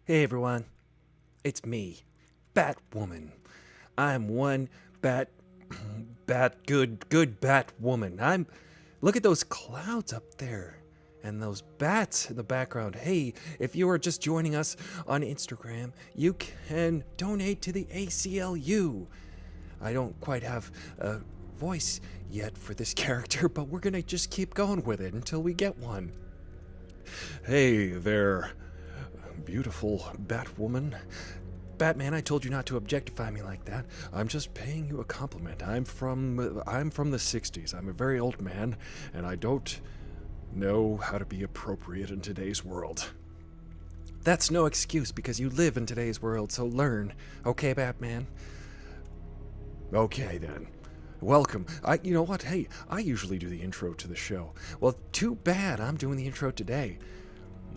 Hey everyone, it's me, Batwoman. I'm one good Batwoman. Look at those clouds up there and those bats in the background. Hey, if you are just joining us on Instagram, you can donate to the ACLU. I don't quite have a voice yet for this character, but we're gonna just keep going with it until we get one. Hey there, beautiful Batwoman. Batman, I told you not to objectify me like that. I'm just paying you a compliment. I'm from the 60s. I'm a very old man, and I don't know how to be appropriate in today's world. That's no excuse because you live in today's world, so learn. Okay, Batman? Okay, then. Welcome. You know what? Hey, I usually do the intro to the show. Well, too bad I'm doing the intro today.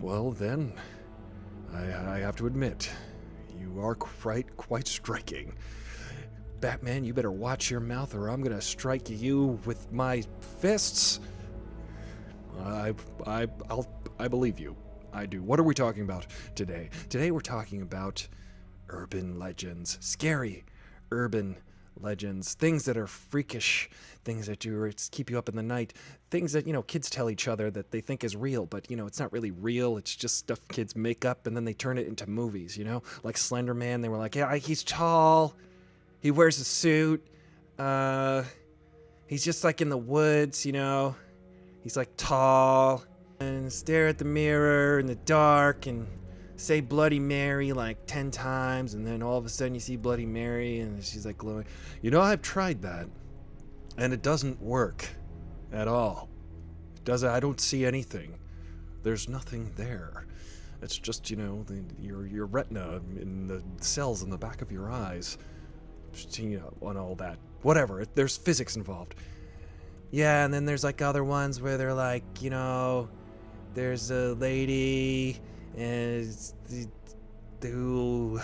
Well, then, I have to admit, you are quite striking. Batman, you better watch your mouth or I'm gonna strike you with my fists. I believe you. I do. What are we talking about today? Today we're talking about urban legends. Scary urban legends. Things that are freakish. Things that keep you up in the night. Things that, kids tell each other that they think is real, but, it's not really real. It's just stuff kids make up and then they turn it into movies, Like Slender Man, they were like, yeah, he's tall. He wears a suit. He's just like in the woods, He's like tall. And stare at the mirror in the dark and say Bloody Mary like 10 times, and then all of a sudden you see Bloody Mary and she's like glowing. I've tried that, and it doesn't work at all. I don't see anything. There's nothing there. It's just, your retina in the cells in the back of your eyes, and all that. Whatever, there's physics involved. Yeah, and then there's like other ones where they're like, there's a lady who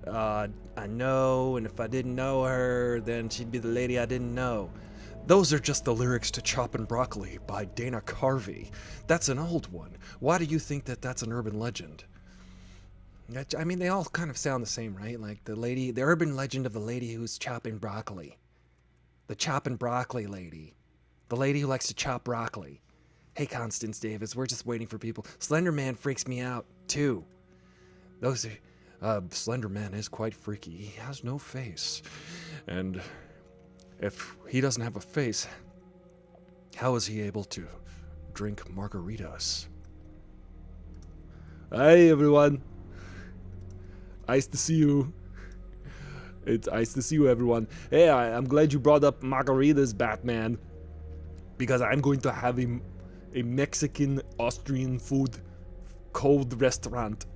I know, and if I didn't know her, then she'd be the lady I didn't know. Those are just the lyrics to Choppin' Broccoli by Dana Carvey. That's an old one. Why do you think that that's an urban legend? I mean, they all kind of sound the same, right? Like the urban legend of the lady who's chopping broccoli. The chopping broccoli lady. The lady who likes to chop broccoli. Hey, Constance Davis, we're just waiting for people. Slender Man freaks me out, too. Slender Man is quite freaky. He has no face. And if he doesn't have a face, how is he able to drink margaritas? Hey, everyone. Nice to see you. It's nice to see you, everyone. Hey, I'm glad you brought up margaritas, Batman. Because I'm going to have a Mexican Austrian food cold restaurant.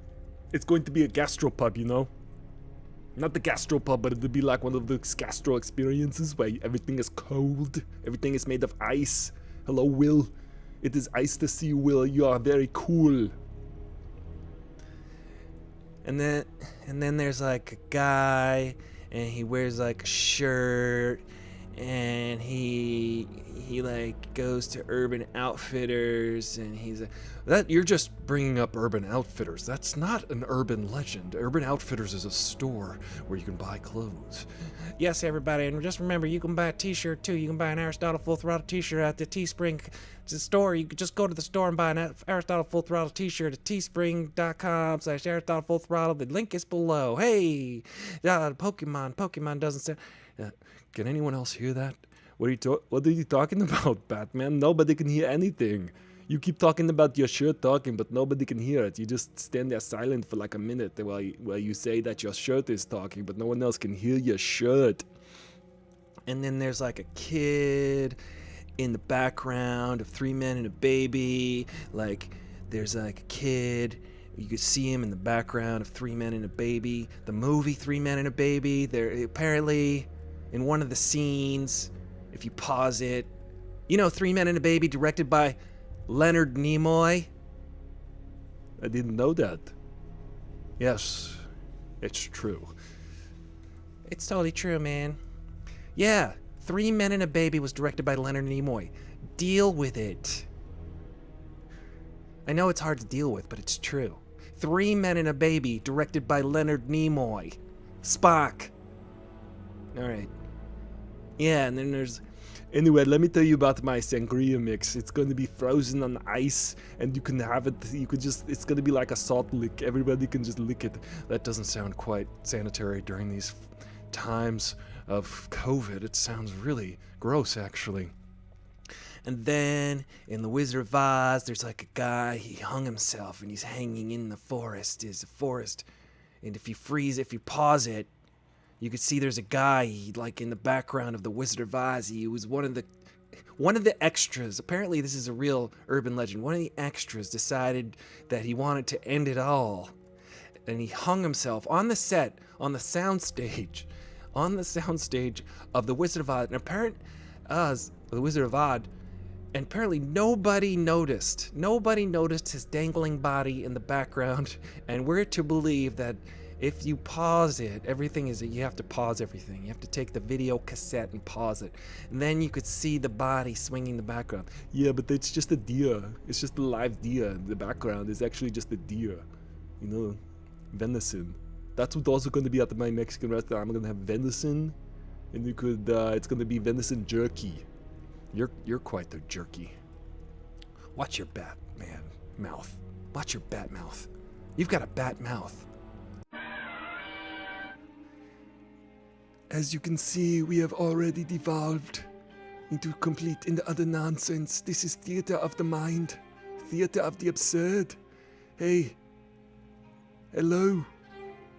It's going to be a gastropub, Not the gastropub, but it'll be like one of those gastro experiences where everything is cold, everything is made of ice. Hello, Will. It is nice to see you, Will. You are very cool. And then there's like a guy, and he wears like a shirt, and he like goes to Urban Outfitters, and you're just bringing up Urban Outfitters. That's not an urban legend. Urban Outfitters is a store where you can buy clothes. Yes, everybody, and just remember, you can buy a t-shirt too. You can buy an Aristotle Full Throttle t-shirt at the Teespring store. You can just go to the store and buy an Aristotle Full Throttle t-shirt at teespring.com/Aristotle Full Throttle. The link is below. Hey, Pokemon doesn't say. Can anyone else hear that? What are you talking about, Batman? Nobody can hear anything. You keep talking about your shirt talking, but nobody can hear it. You just stand there silent for like a minute while you say that your shirt is talking, but no one else can hear your shirt. And then there's like a kid in the background of Three Men and a Baby. Like, there's like a kid. You could see him in the background of Three Men and a Baby. The movie Three Men and a Baby. They're apparently in one of the scenes. If you pause it, Three Men and a Baby, directed by Leonard Nimoy. I didn't know that. Yes, it's true. It's totally true, man. Yeah, Three Men and a Baby was directed by Leonard Nimoy. Deal with it. I know it's hard to deal with, but it's true. Three Men and a Baby, directed by Leonard Nimoy. Spock. Alright. Yeah, and then there's... Anyway, let me tell you about my sangria mix. It's going to be frozen on ice, and you can have it, it's going to be like a salt lick. Everybody can just lick it. That doesn't sound quite sanitary during these times of COVID. It sounds really gross, actually. And then, in The Wizard of Oz, there's like a guy, he hung himself, and he's hanging in the forest. There's a forest, and if you pause it, you could see there's a guy, like, in the background of The Wizard of Oz. He was one of the extras. Apparently, this is a real urban legend. One of the extras decided that he wanted to end it all. And he hung himself on the set, on the soundstage of The Wizard of Oz. And The Wizard of Oz, and apparently nobody noticed. Nobody noticed his dangling body in the background. And we're to believe that if you pause it, you have to pause everything. You have to take the video cassette and pause it. And then you could see the body swinging in the background. Yeah, but it's just a deer. It's just a live deer. The background is actually just a deer. You know, venison. That's what's also going to be at my Mexican restaurant. I'm going to have venison. And it's going to be venison jerky. You're quite the jerky. Watch your Batman mouth. Watch your bat mouth. You've got a bat mouth. As you can see, we have already devolved into complete and utter nonsense. This is theater of the mind, theater of the absurd. Hey, hello.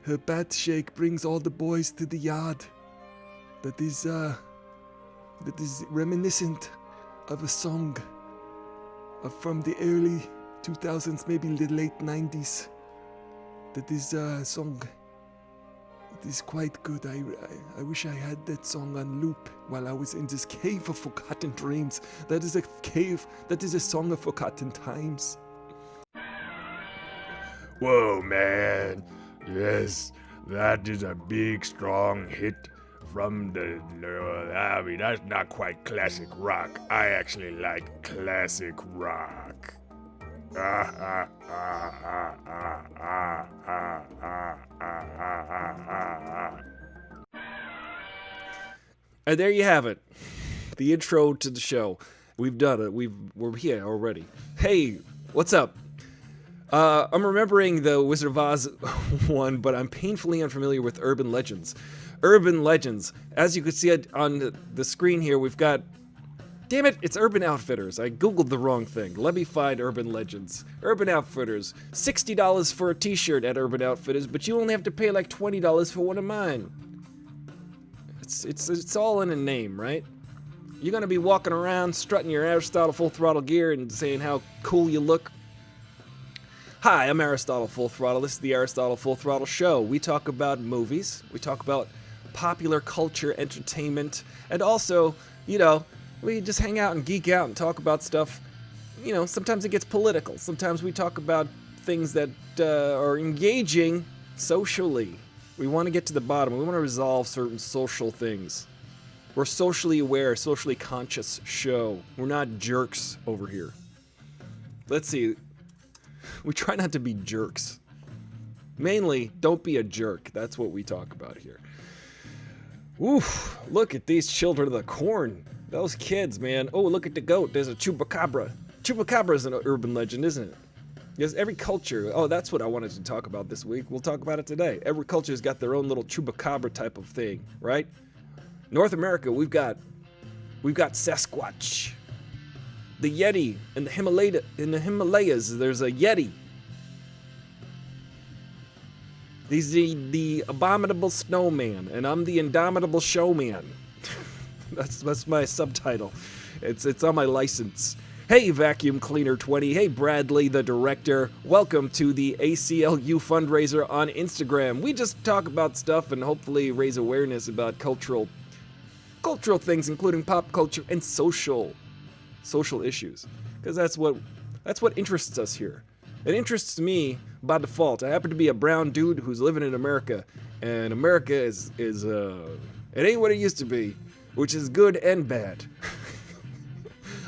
Her bat shake brings all the boys to the yard. That is reminiscent of a song from the early 2000s, maybe the late 90s. That is a song. It is quite good. I wish I had that song on loop while I was in this cave of forgotten dreams. That is a song of forgotten times. Whoa, man. Yes, that is a big, strong hit from I mean, that's not quite classic rock. I actually like classic rock. And there you have it. The intro to the show. We've done it. We're here already. Hey, what's up? I'm remembering the Wizard of Oz one, but I'm painfully unfamiliar with urban legends. Urban legends. As you can see it on the screen here, we've got... Damn it, it's Urban Outfitters. I googled the wrong thing. Let me find Urban Legends. Urban Outfitters. $60 for a t-shirt at Urban Outfitters, but you only have to pay like $20 for one of mine. It's all in a name, right? You're gonna be walking around strutting your Aristotle Full Throttle gear and saying how cool you look. Hi, I'm Aristotle Full Throttle. This is the Aristotle Full Throttle Show. We talk about movies. We talk about popular culture, entertainment, and also, you know, we just hang out and geek out and talk about stuff. You know, sometimes it gets political. Sometimes we talk about things that are engaging socially. We want to get to the bottom. We want to resolve certain social things. We're socially aware, socially conscious show. We're not jerks over here. Let's see. We try not to be jerks. Mainly, don't be a jerk. That's what we talk about here. Oof, look at these children of the corn. Those kids, man. Oh, look at the goat. There's a chupacabra. Chupacabra is an urban legend, isn't it? Yes, every culture. Oh, that's what I wanted to talk about this week. We'll talk about it today. Every culture's got their own little chupacabra type of thing, right? North America, we've got Sasquatch. The Yeti in the Himalayas, there's a Yeti. He's the abominable snowman, and I'm the indomitable showman. That's my subtitle. It's on my license. Hey, Vacuum Cleaner 20. Hey, Bradley, the director. Welcome to the ACLU fundraiser on Instagram. We just talk about stuff and hopefully raise awareness about cultural things, including pop culture and social issues, because that's what interests us here. It interests me by default. I happen to be a brown dude who's living in America, and America is it ain't what it used to be, which is good and bad.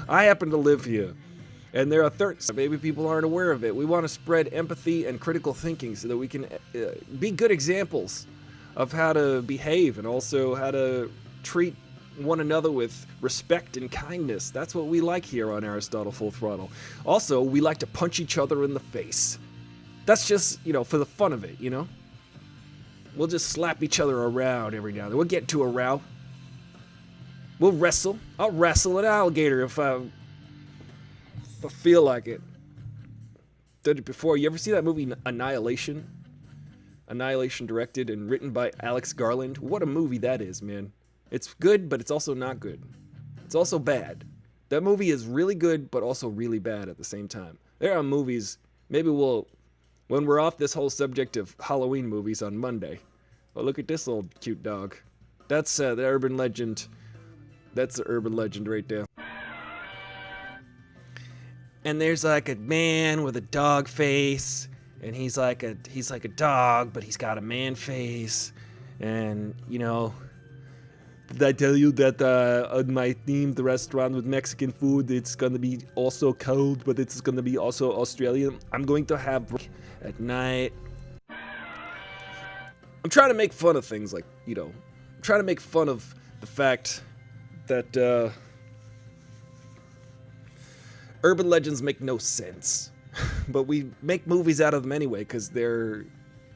I happen to live here, And there are thirds. Maybe people aren't aware of it. We want to spread empathy and critical thinking so that we can be good examples of how to behave and also how to treat one another with respect and kindness. That's what we like here on Aristotle Full Throttle. Also, we like to punch each other in the face. That's just, for the fun of it, We'll just slap each other around every now and then. We'll get into a row. We'll wrestle. I'll wrestle an alligator if I feel like it. Did it before. You ever see that movie Annihilation? Annihilation, directed and written by Alex Garland. What a movie that is, man. It's good, but it's also not good. It's also bad. That movie is really good, but also really bad at the same time. There are movies, maybe when we're off this whole subject of Halloween movies on Monday. Oh, look at this little cute dog. That's the urban legend. That's the urban legend right there. And there's like a man with a dog face, and he's like a dog, but he's got a man face. And did I tell you that on my themed restaurant with Mexican food, it's gonna be also cold, but it's gonna be also Australian? I'm going to have at night. I'm trying to make fun of things like, I'm trying to make fun of the fact that urban legends make no sense. But we make movies out of them anyway because the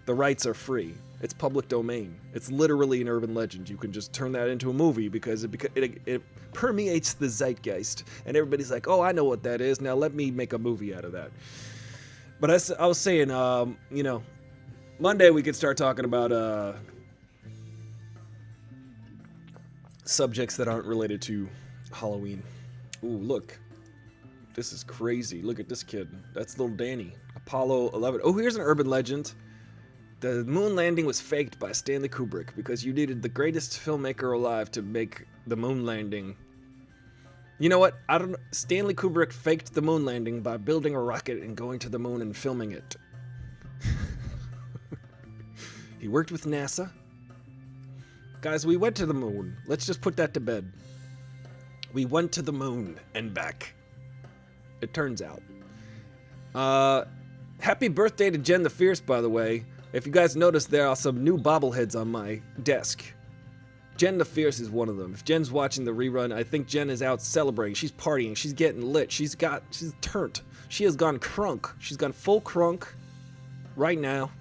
rights are free. It's public domain. It's literally an urban legend. You can just turn that into a movie because it permeates the zeitgeist. And everybody's like, oh, I know what that is. Now let me make a movie out of that. But I was saying, Monday we could start talking about subjects that aren't related to Halloween. Ooh, look. This is crazy. Look at this kid. That's little Danny. Apollo 11. Oh, here's an urban legend. The moon landing was faked by Stanley Kubrick because you needed the greatest filmmaker alive to make the moon landing. You know what? I don't know. Stanley Kubrick faked the moon landing by building a rocket and going to the moon and filming it. He worked with NASA. Guys, we went to the moon. Let's just put that to bed. We went to the moon and back. It turns out. Happy birthday to Jen the Fierce, by the way. If you guys notice, there are some new bobbleheads on my desk. Jen the Fierce is one of them. If Jen's watching the rerun, I think Jen is out celebrating. She's partying. She's getting lit. She's turned. She has gone crunk. She's gone full crunk right now.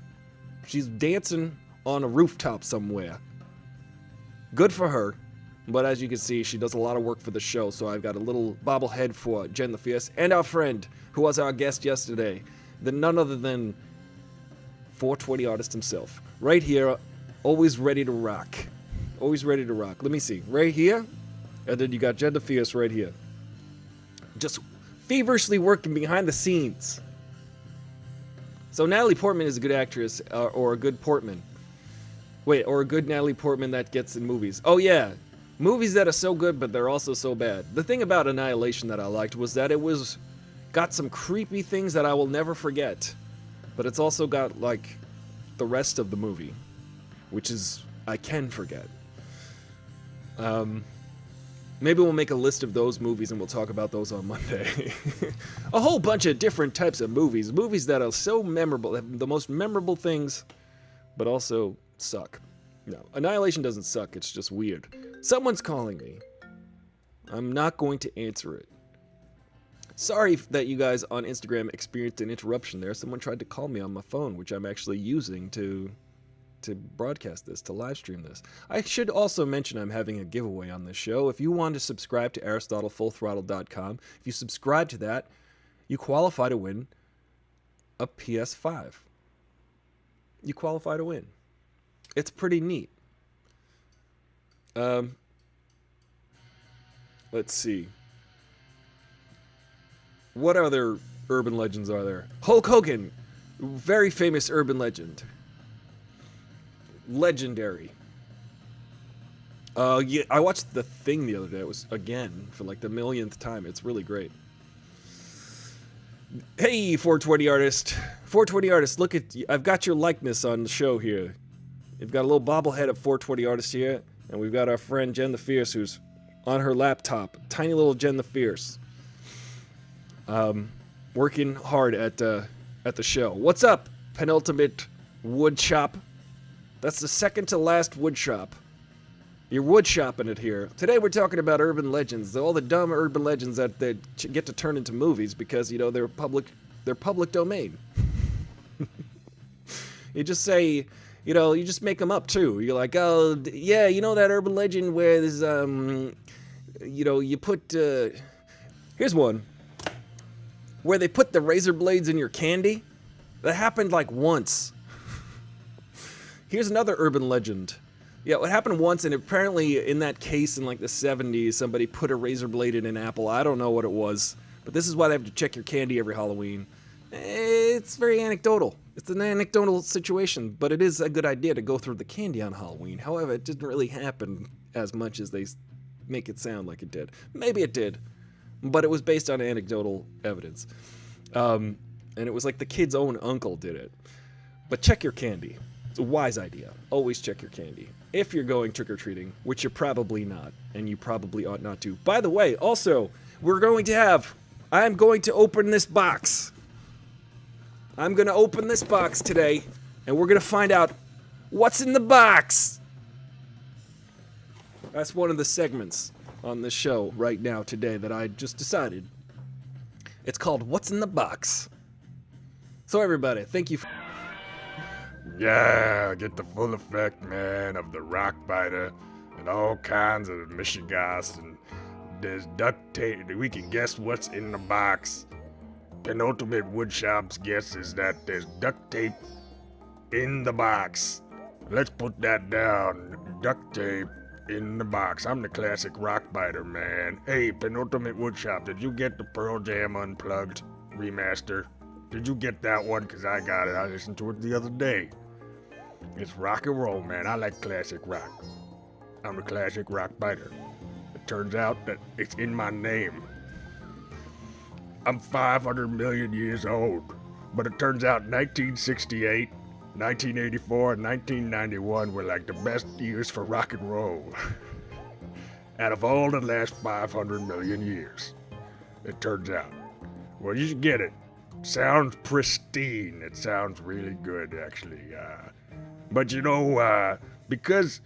She's dancing on a rooftop somewhere. Good for her. But as you can see, she does a lot of work for the show, so I've got a little bobblehead for Jen the Fierce and our friend, who was our guest yesterday, none other than 420 artist himself. Right here, always ready to rock. Always ready to rock. Let me see. Right here, and then you got Jen the Fierce right here. Just feverishly working behind the scenes. So Natalie Portman is a good actress, or a good Portman. Wait, or a good Natalie Portman that gets in movies. Oh yeah. Movies that are so good, but they're also so bad. The thing about Annihilation that I liked was that it got some creepy things that I will never forget. But it's also got, like, the rest of the movie, which is, I can forget. Maybe we'll make a list of those movies and we'll talk about those on Monday. A whole bunch of different types of movies. Movies that are so memorable, have the most memorable things, but also suck. No, Annihilation doesn't suck, it's just weird. Someone's calling me. I'm not going to answer it. Sorry that you guys on Instagram experienced an interruption there. Someone tried to call me on my phone, which I'm actually using to broadcast this, to live stream this. I should also mention I'm having a giveaway on this show. If you want to subscribe to AristotleFullThrottle.com, if you subscribe to that, you qualify to win a PS5. You qualify to win. It's pretty neat. Let's see. What other urban legends are there? Hulk Hogan, very famous urban legend. Legendary. Yeah, I watched The Thing the other day. It was, again, for like the millionth time. It's really great. Hey, 420 artist. 420 artist, look at, I've got your likeness on the show here. We've got a little bobblehead of 420 artist here, and we've got our friend Jen the Fierce, who's on her laptop. Tiny little Jen the Fierce. working hard at the show. What's up, penultimate wood shop? That's the second to last wood shop. You're wood shopping it here. Today we're talking about urban legends, all the dumb urban legends that they get to turn into movies because, you know, they're public domain. You just say, you know, you just make them up too. You're like, oh yeah, you know that urban legend where there's you know, you put here's one where they put the razor blades in your candy. That happened like once. Here's another urban legend. Yeah, it happened once, and apparently in that case in like the 70s, somebody put a razor blade in an apple. I don't know what it was, but this is why they have to check your candy every Halloween. It's very anecdotal. It's an anecdotal situation, but it is a good idea to go through the candy on Halloween. However, it didn't really happen as much as they make it sound like it did. Maybe it did, but it was based on anecdotal evidence. And it was like the kid's own uncle did it. But check your candy. It's a wise idea. Always check your candy. If you're going trick-or-treating, which you're probably not, and you probably ought not to. By the way, also, I'm going to open this box. I'm going to open this box today, and we're going to find out what's in the box. That's one of the segments on this show right now today that I just decided. It's called What's in the Box. So everybody, thank you for... Yeah, get the full effect, man, of the rock biter and all kinds of mishigas, and there's duct tape. We can guess what's in the box. Penultimate woodshop's guess is that there's duct tape in the box. Let's put that down. Duct tape in the box. I'm the classic rock biter, man. Hey, Penultimate Woodshop, did you get the Pearl Jam Unplugged remaster? Did you get that one? Because I got it. I listened to it the other day. It's rock and roll, man. I like classic rock. I'm a classic rock biter. It turns out that it's in my name. I'm 500 million years old. But it turns out 1968, 1984, and 1991 were like the best years for rock and roll. Out of all the last 500 million years. It turns out. Well, you should get it. Sounds pristine. It sounds really good, actually. But you know, because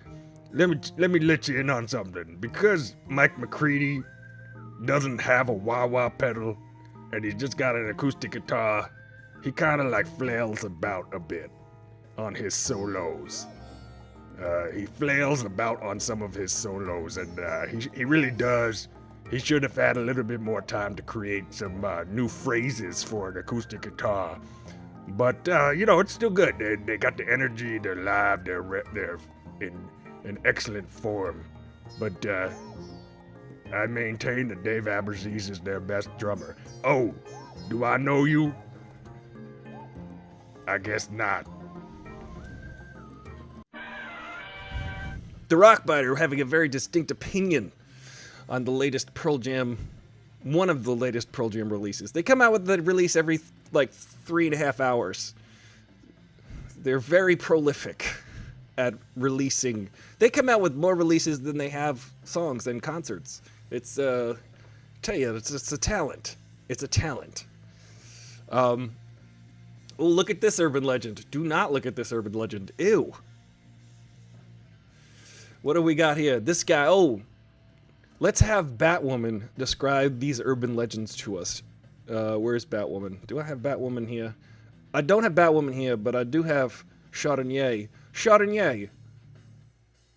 let me let you in on something. Because Mike McCready doesn't have a wah-wah pedal, and he's just got an acoustic guitar, he kind of like flails about a bit on his solos. He flails about on some of his solos, and he really does. He should have had a little bit more time to create some new phrases for an acoustic guitar. But, you know, it's still good. They got the energy, they're live, they're in excellent form. But I maintain that Dave Aberzees is their best drummer. Oh, do I know you? I guess not. The Rockbiter having a very distinct opinion on the latest Pearl Jam, one of the latest Pearl Jam releases. They come out with the release every, like, 3.5 hours. They're very prolific at releasing. They come out with more releases than they have songs and concerts. It's, tell you, it's a talent. It's a talent. Oh, look at this urban legend. Do not look at this urban legend. Ew. What do we got here? This guy, let's have Batwoman describe these urban legends to us. Where's Batwoman? Do I have Batwoman here? I don't have Batwoman here, but I do have Chardonnay. Chardonnay,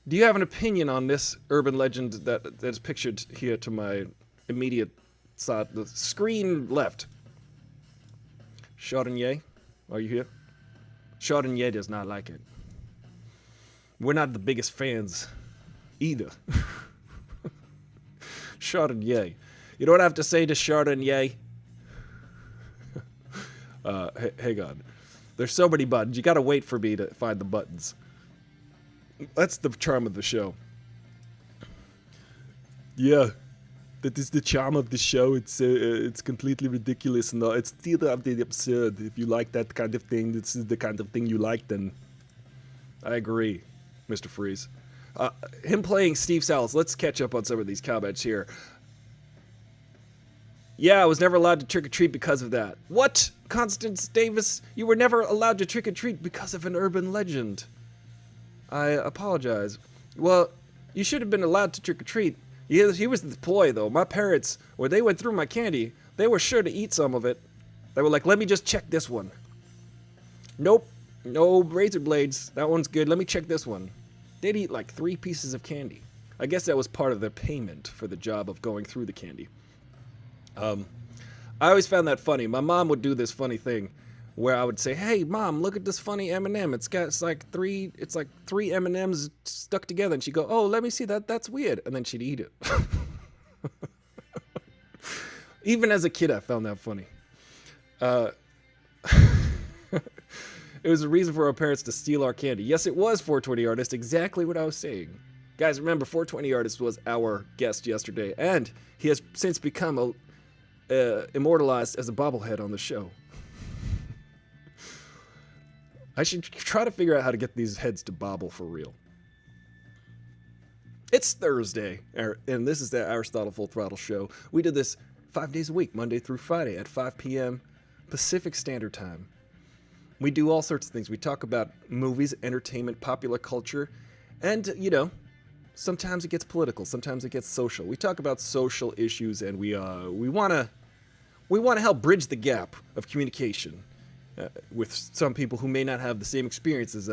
do you have an opinion on this urban legend that's pictured here to my immediate side, the screen left? Chardonnay, are you here? Chardonnay does not like it. We're not the biggest fans either. Chardonnay. You know what I have to say to Chardonnay? Hang on. There's so many buttons. You gotta wait for me to find the buttons. That's the charm of the show. Yeah, that is the charm of the show. It's completely ridiculous and it's theater of the absurd. If you like that kind of thing, this is the kind of thing you like, then I agree, Mr. Freeze. Him playing Steve Salles. Let's catch up on some of these comments here. Yeah, I was never allowed to trick-or-treat because of that. What? Constance Davis, you were never allowed to trick-or-treat because of an urban legend. I apologize. Well, you should have been allowed to trick-or-treat. He was the ploy, though. My parents, when they went through my candy, they were sure to eat some of it. They were like, let me just check this one. Nope. No razor blades. That one's good. Let me check this one. They'd eat like 3 pieces of candy. I guess that was part of their payment for the job of going through the candy. I always found that funny. My mom would do this funny thing where I would say, "Hey, Mom, look at this funny M&M. It's like three M&Ms stuck together." And she'd go, "Oh, let me see that. That's weird." And then she'd eat it. Even as a kid, I found that funny. It was a reason for our parents to steal our candy. Yes, it was 420 Artist, exactly what I was saying. Guys, remember, 420 Artist was our guest yesterday, and he has since become immortalized as a bobblehead on the show. I should try to figure out how to get these heads to bobble for real. It's Thursday, and this is the Aristotle Full Throttle Show. We do this 5 days a week, Monday through Friday at 5 p.m. Pacific Standard Time. We do all sorts of things. We talk about movies, entertainment, popular culture, and, you know, sometimes it gets political, sometimes it gets social. We talk about social issues, and we want to help bridge the gap of communication with some people who may not have the same experience as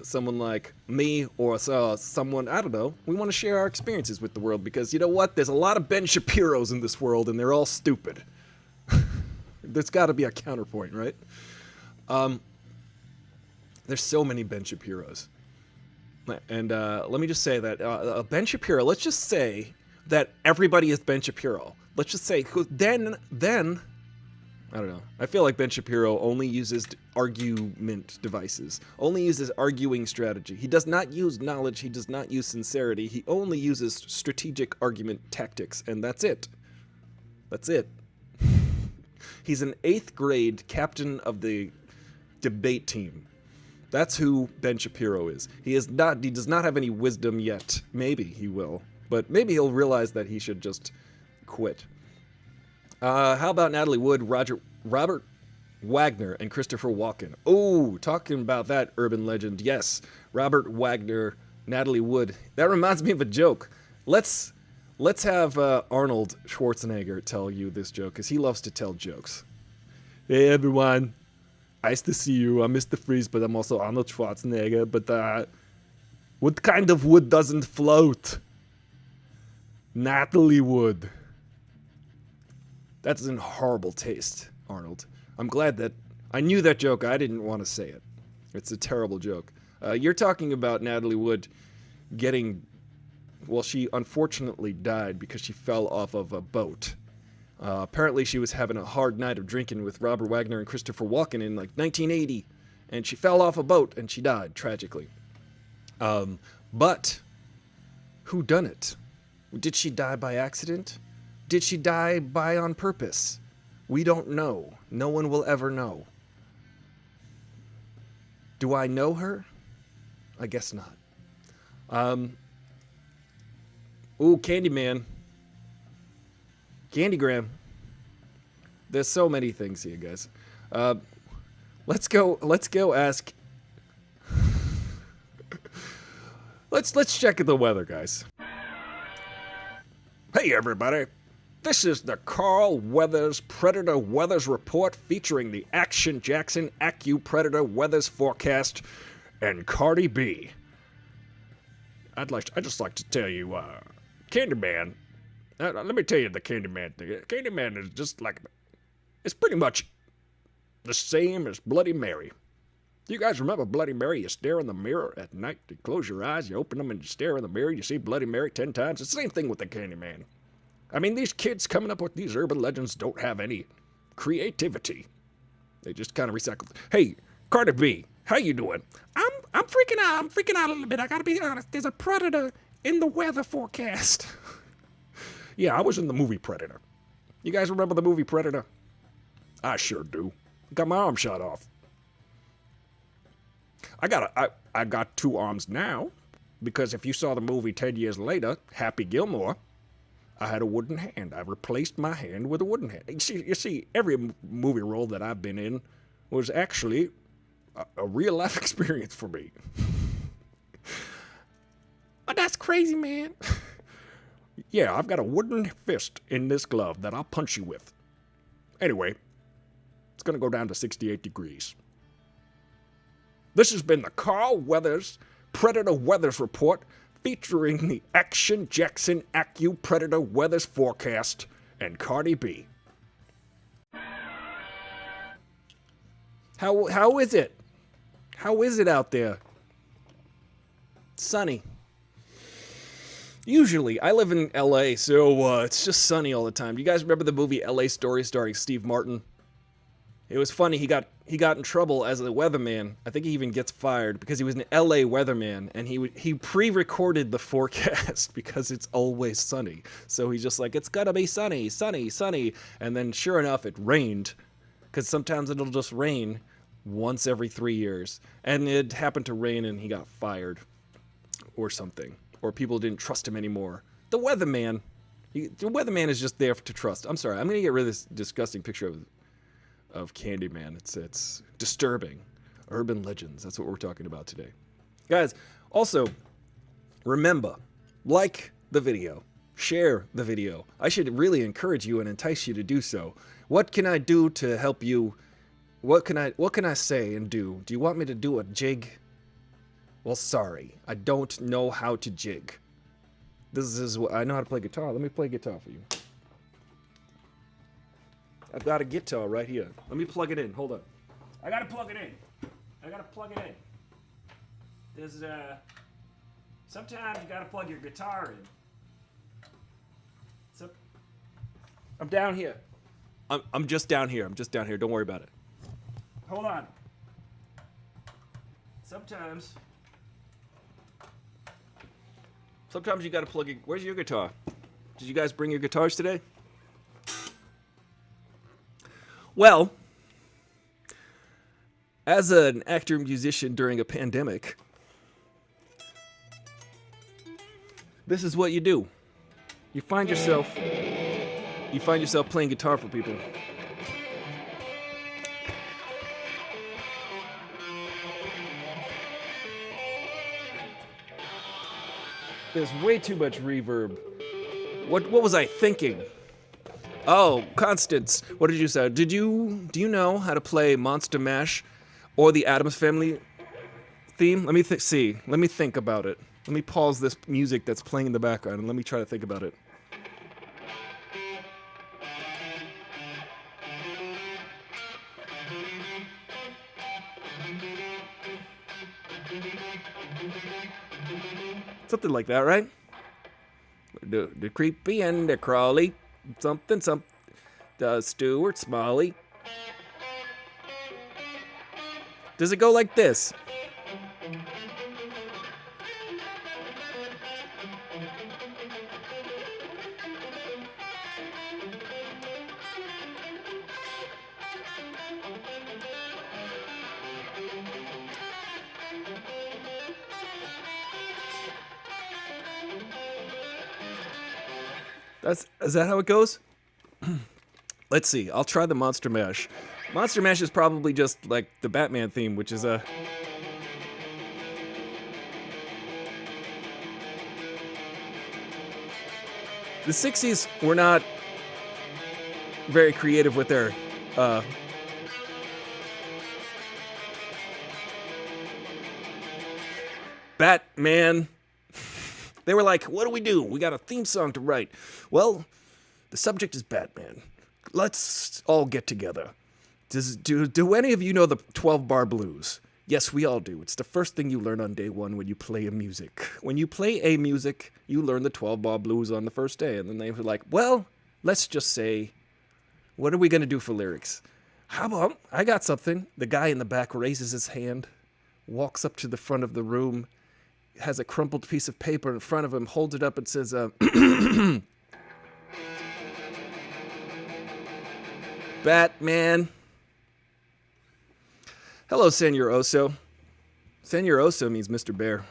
someone like me or someone, I don't know. We want to share our experiences with the world because, you know what? There's a lot of Ben Shapiros in this world, and they're all stupid. There's got to be a counterpoint, right? There's so many Ben Shapiros. And let me just say that Ben Shapiro, let's just say that everybody is Ben Shapiro. Let's just say, then, I don't know. I feel like Ben Shapiro only uses argument devices, only uses arguing strategy. He does not use knowledge. He does not use sincerity. He only uses strategic argument tactics, and that's it. That's it. He's an 8th grade captain of the debate team. That's who Ben Shapiro is. He does not have any wisdom yet. Maybe he will, but maybe he'll realize that he should just quit. How about Natalie Wood, Robert Wagner, and Christopher Walken? Oh, talking about that urban legend. Yes, Robert Wagner, Natalie Wood. That reminds me of a joke. Let's have Arnold Schwarzenegger tell you this joke, because he loves to tell jokes. Hey, everyone. Nice to see you. I'm Mr. Freeze, but I'm also Arnold Schwarzenegger. But what kind of wood doesn't float? Natalie Wood. That's in horrible taste, Arnold. I'm glad that I knew that joke. I didn't want to say it. It's a terrible joke. You're talking about Natalie Wood getting... Well, she unfortunately died because she fell off of a boat. Apparently she was having a hard night of drinking with Robert Wagner and Christopher Walken in like 1980, and she fell off a boat and she died tragically. But who done it? Did she die by accident? Did she die by on purpose? We don't know. No one will ever know. Do I know her? I guess not. Ooh, Candyman. Candygram. There's so many things here, guys. Let's go ask. Let's check the weather, guys. Hey everybody. This is the Carl Weathers Predator Weathers Report featuring the Action Jackson AccuPredator Weathers Forecast and Cardi B. I'd just like to tell you, Candyman. Let me tell you the Candyman thing. Candyman is just like, it's pretty much the same as Bloody Mary. You guys remember Bloody Mary? You stare in the mirror at night, you close your eyes, you open them and you stare in the mirror, you see Bloody Mary 10 times. It's the same thing with the Candyman. I mean, these kids coming up with these urban legends don't have any creativity. They just kind of recycle. Hey, Cardi B, how you doing? I'm freaking out. I'm freaking out a little bit. I gotta be honest. There's a predator in the weather forecast. Yeah, I was in the movie Predator. You guys remember the movie Predator? I sure do. Got my arm shot off. I got 2 arms now, because if you saw the movie 10 years later, Happy Gilmore, I had a wooden hand. I replaced my hand with a wooden hand. You see, every movie role that I've been in was actually a real life experience for me. But that's crazy, man. Yeah, I've got a wooden fist in this glove that I'll punch you with. Anyway, it's going to go down to 68 degrees. This has been the Carl Weathers Predator Weathers Report, featuring the Action Jackson Accu Predator Weathers Forecast and Cardi B. How is it? How is it out there? Sunny. Usually, I live in LA, so it's just sunny all the time. You guys remember the movie LA Story starring Steve Martin? It was funny. He got in trouble as a weatherman. I think he even gets fired because he was an LA weatherman, and he pre-recorded the forecast because it's always sunny. So he's just like, it's gonna be sunny, sunny, sunny, and then sure enough, it rained. Because sometimes it'll just rain once every 3 years, and it happened to rain, and he got fired, or something, or people didn't trust him anymore. The weatherman is just there to trust. I'm sorry, I'm gonna get rid of this disgusting picture of Candyman. It's disturbing. Urban legends. That's what we're talking about today. Guys, also, remember, like the video. Share the video. I should really encourage you and entice you to do so. What can I do to help you? What can I say and do? Do you want me to do a jig? Well, sorry. I don't know how to jig. This is what I know how to play guitar. Let me play guitar for you. I've got a guitar right here. Let me plug it in. Hold on. I gotta plug it in. There's sometimes you gotta plug your guitar in. So I'm down here. I'm just down here. Don't worry about it. Hold on. Sometimes you gotta plug it. Where's your guitar? Did you guys bring your guitars today? Well, as an actor-musician during a pandemic, this is what you do. You find yourself playing guitar for people. There's way too much reverb. What was I thinking? Oh, Constance, what did you say? Do you know how to play Monster Mash or the Addams Family theme? Let me see. Let me think about it. Let me pause this music that's playing in the background and let me try to think about it. Something like that, right? The creepy and the crawly. Something. Stuart Smalley. Does it go like this? Is that how it goes? Let's see. I'll try the Monster Mash. Monster Mash is probably just like the Batman theme, which is a... The 60s were not very creative with their Batman. They were like, what do? We got a theme song to write. Well, the subject is Batman. Let's all get together. Do any of you know the 12-bar blues? Yes, we all do. It's the first thing you learn on day one when you play a music. When you play a music, you learn the 12-bar blues on the first day. And then they were like, well, let's just say, what are we going to do for lyrics? How about, I got something. The guy in the back raises his hand, walks up to the front of the room, has a crumpled piece of paper in front of him, holds it up and says, Batman. Hello, Senor Oso. Senor Oso means Mr. Bear.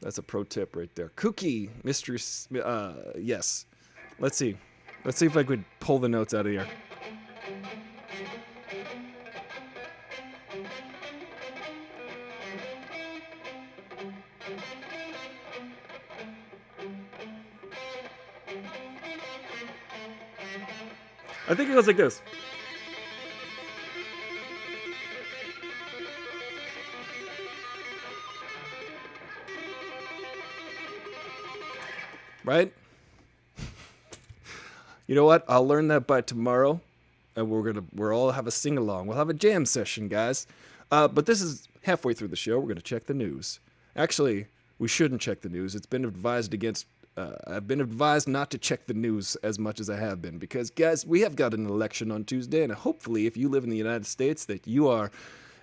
That's a pro tip right there. Kooky, Mr. Yes. Let's see. Let's see if I could pull the notes out of here. I think it goes like this. Right? You know what? I'll learn that by tomorrow, and we'll all have a sing along. We'll have a jam session, guys. But this is halfway through the show. We're gonna check the news. Actually, we shouldn't check the news. It's been advised against. I've been advised not to check the news as much as I have been because, guys, we have got an election on Tuesday, and hopefully, if you live in the United States, that you are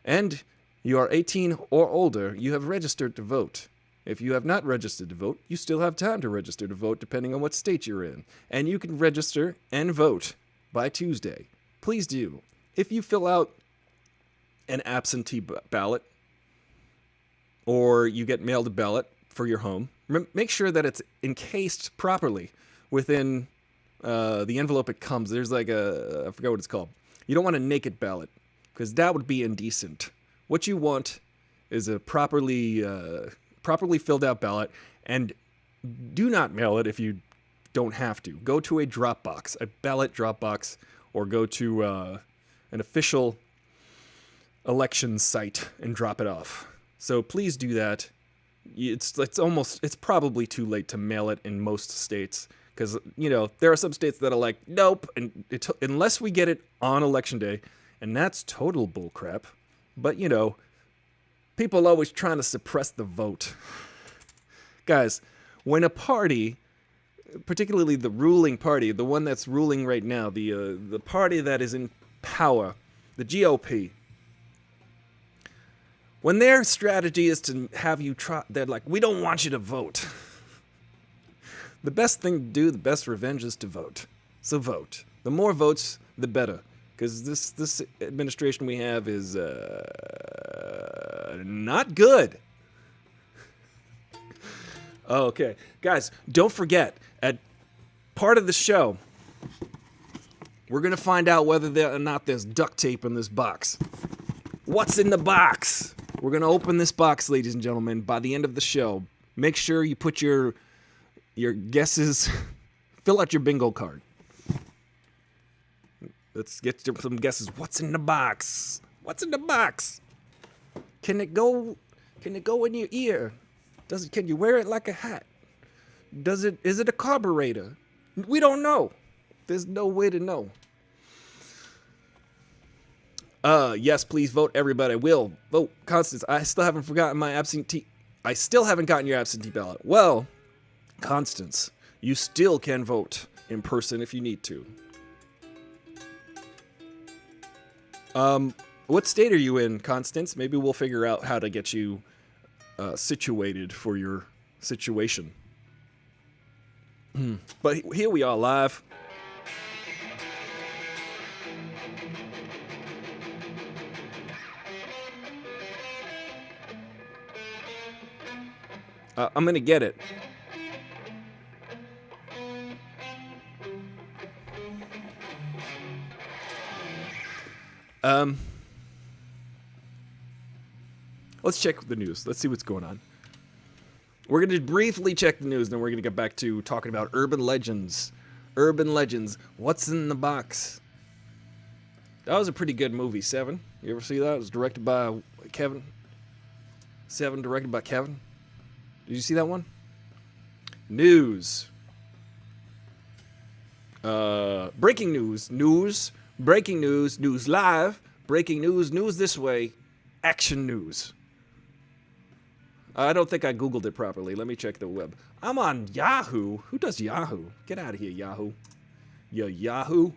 18 or older, you have registered to vote. If you have not registered to vote, you still have time to register to vote depending on what state you're in. And you can register and vote by Tuesday. Please do. If you fill out an absentee ballot or you get mailed a ballot for your home, make sure that it's encased properly within the envelope it comes. There's like I forgot what it's called. You don't want a naked ballot because that would be indecent. What you want is a properly filled out ballot, and do not mail it if you don't have to. Go to a drop box, a ballot drop box, or go to an official election site and drop it off. So please do that. It's probably too late to mail it in most states because, there are some states that are like, nope, and unless we get it on election day, and that's total bullcrap. But, people are always trying to suppress the vote. Guys, when a party, particularly the ruling party, the one that's ruling right now, the party that is in power, the GOP, when their strategy is to have you try, they're like, we don't want you to vote. The best thing to do, the best revenge is to vote. So vote. The more votes, the better. Because this administration we have is not good. Okay. Guys, don't forget, at part of the show, we're going to find out whether or not there's duct tape in this box. What's in the box? We're going to open this box, ladies and gentlemen, by the end of the show. Make sure you put your guesses, fill out your bingo card. Let's get some guesses. What's in the box? What's in the box? Can it go in your ear? Can you wear it like a hat? Is it a carburetor? We don't know. There's no way to know. Yes, please vote, everybody. Will vote. Constance, I still haven't gotten your absentee ballot. Well, Constance, you still can vote in person if you need to. What state are you in, Constance? Maybe we'll figure out how to get you situated for your situation. But here we are live. I'm gonna get it. Let's check the news. Let's see what's going on. We're going to briefly check the news, then we're going to get back to talking about urban legends. Urban legends. What's in the box? That was a pretty good movie, Seven. You ever see that? It was directed by Kevin. Seven, directed by Kevin. Did you see that one? News. Breaking news. Breaking news. News live. Breaking news. News this way. Action news. I don't think I Googled it properly. Let me check the web. I'm on Yahoo. Who does Yahoo? Get out of here, Yahoo. You Yahoo.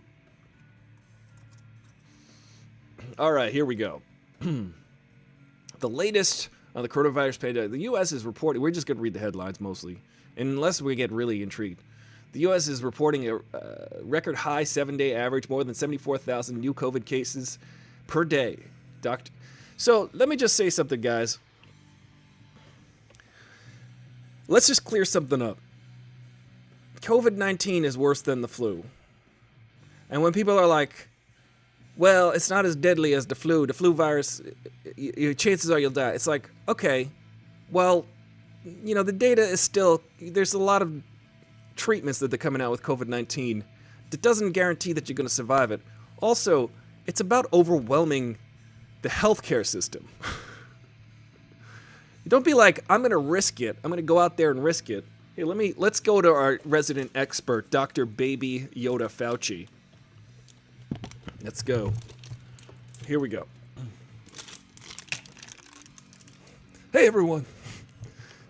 All right, here we go. The latest on the coronavirus pandemic. The U.S. is reporting. We're just going to read the headlines mostly, unless we get really intrigued. The U.S. is reporting a record high 7-day average, more than 74,000 new COVID cases per day. So let me just say something, guys. Let's just clear something up. COVID-19 is worse than the flu. And when people are like, well, it's not as deadly as the flu virus, your chances are you'll die. It's like, okay, well, you know, the data is still, there's a lot of treatments that they're coming out with COVID-19 that doesn't guarantee that you're going to survive it. Also, it's about overwhelming the healthcare system. Don't be like, I'm going to risk it. I'm going to go out there and risk it. Here, let's go to our resident expert, Dr. Baby Yoda Fauci. Let's go. Here we go. Hey everyone,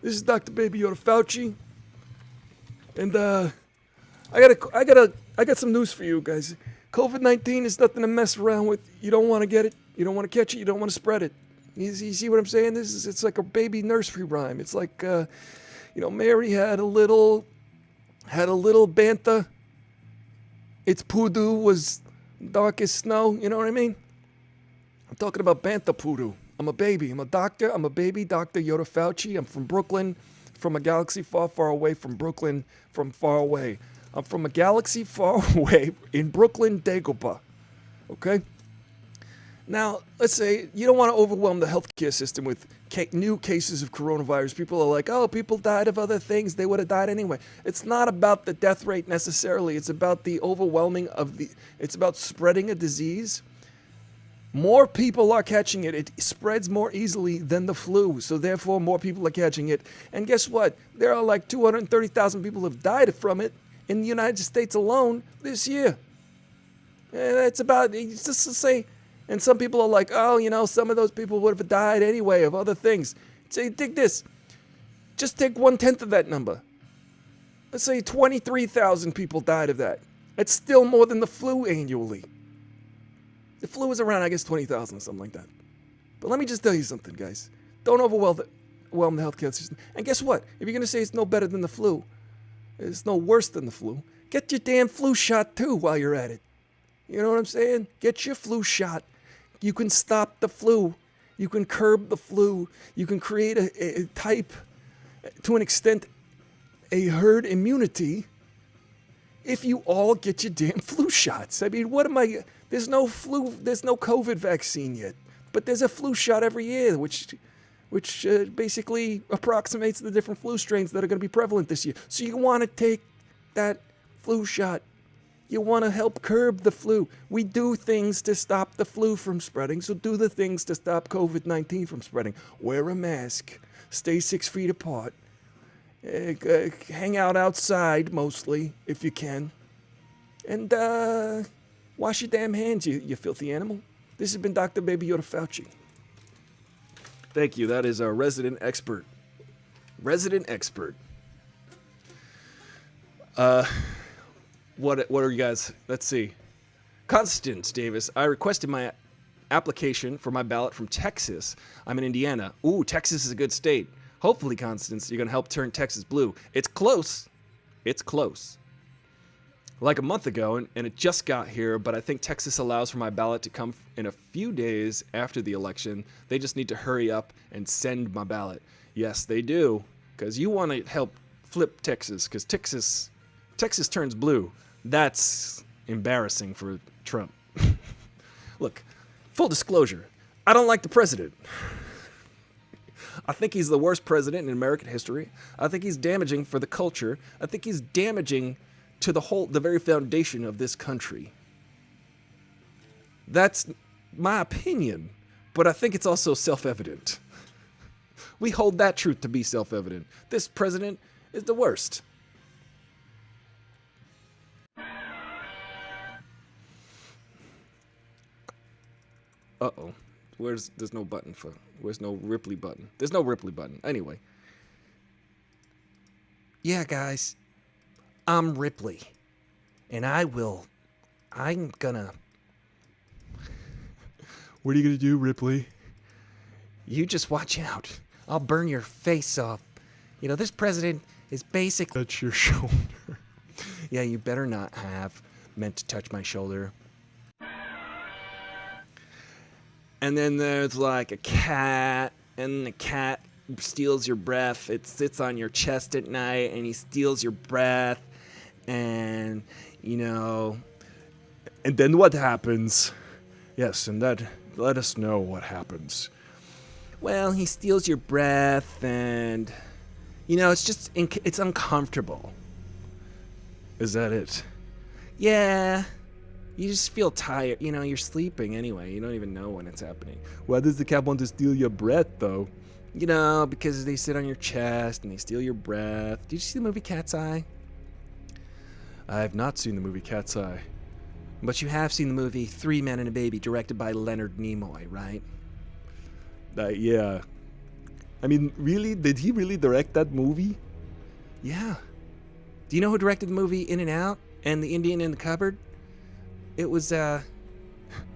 this is Dr. Baby Yoda Fauci, and I got some news for you guys. COVID-19 is nothing to mess around with. You don't want to get it. You don't want to catch it. You don't want to spread it. You see what I'm saying? It's like a baby nursery rhyme. It's like, Mary had a little bantha. Its poodoo was dark as snow. You know what I mean? I'm talking about bantha poodoo. I'm a baby. I'm a doctor. I'm a baby, Dr. Yoda Fauci. I'm from Brooklyn, from a galaxy far, far away from Brooklyn, from far away. I'm from a galaxy far away in Brooklyn, Dagobah. Okay? Now, let's say you don't want to overwhelm the healthcare system with new cases of coronavirus. People are like, oh, people died of other things. They would have died anyway. It's not about the death rate necessarily. It's about the overwhelming it's about spreading a disease. More people are catching it. It spreads more easily than the flu. So therefore, more people are catching it. And guess what? There are like 230,000 people who have died from it in the United States alone this year. And it's just to say, and some people are like, oh, some of those people would have died anyway of other things. Say, take this. Just take 1/10 of that number. Let's say 23,000 people died of that. It's still more than the flu annually. The flu is around, I guess, 20,000 or something like that. But let me just tell you something, guys. Don't overwhelm the healthcare system. And guess what? If you're going to say it's no better than the flu, it's no worse than the flu, get your damn flu shot too while you're at it. You know what I'm saying? Get your flu shot. You can stop the flu. You can curb the flu. You can create a type, to an extent, a herd immunity if you all get your damn flu shots. I mean, there's no COVID vaccine yet, but there's a flu shot every year, which basically approximates the different flu strains that are going to be prevalent this year. So you want to take that flu shot. You want to help curb the flu. We do things to stop the flu from spreading, so do the things to stop COVID-19 from spreading. Wear a mask. Stay 6 feet apart. Hang out outside, mostly, if you can. And wash your damn hands, you filthy animal. This has been Dr. Baby Yoda Fauci. Thank you. That is our resident expert. Resident expert. What are you guys? Let's see. Constance Davis. I requested my application for my ballot from Texas. I'm in Indiana. Ooh, Texas is a good state. Hopefully, Constance, you're going to help turn Texas blue. It's close. It's close. Like a month ago, and it just got here, but I think Texas allows for my ballot to come in a few days after the election. They just need to hurry up and send my ballot. Yes, they do, because you want to help flip Texas, because Texas turns blue. That's embarrassing for Trump. Look, full disclosure, I don't like the president. I think he's the worst president in American history. I think he's damaging for the culture. I think he's damaging to the very foundation of this country. That's my opinion, but I think it's also self-evident. We hold that truth to be self-evident. This president is the worst. Uh-oh. There's no button where's no Ripley button? There's no Ripley button. Anyway. Yeah, guys. I'm Ripley. And I'm gonna... What are you gonna do, Ripley? You just watch out. I'll burn your face off. You know, this president is basically... Touch your shoulder. Yeah, you better not have meant to touch my shoulder. And then there's like a cat, and the cat steals your breath. It sits on your chest at night, and he steals your breath. And, you know, and then what happens? Yes, and let us know what happens. Well, he steals your breath, and, you know, it's uncomfortable. Is that it? Yeah. You just feel tired. You know, you're sleeping anyway. You don't even know when it's happening. Why does the cat want to steal your breath, though? You know, because they sit on your chest and they steal your breath. Did you see the movie Cat's Eye? I have not seen the movie Cat's Eye. But you have seen the movie Three Men and a Baby, directed by Leonard Nimoy, right? Yeah. I mean, really? Did he really direct that movie? Yeah. Do you know who directed the movie In and Out and The Indian in the Cupboard? It was,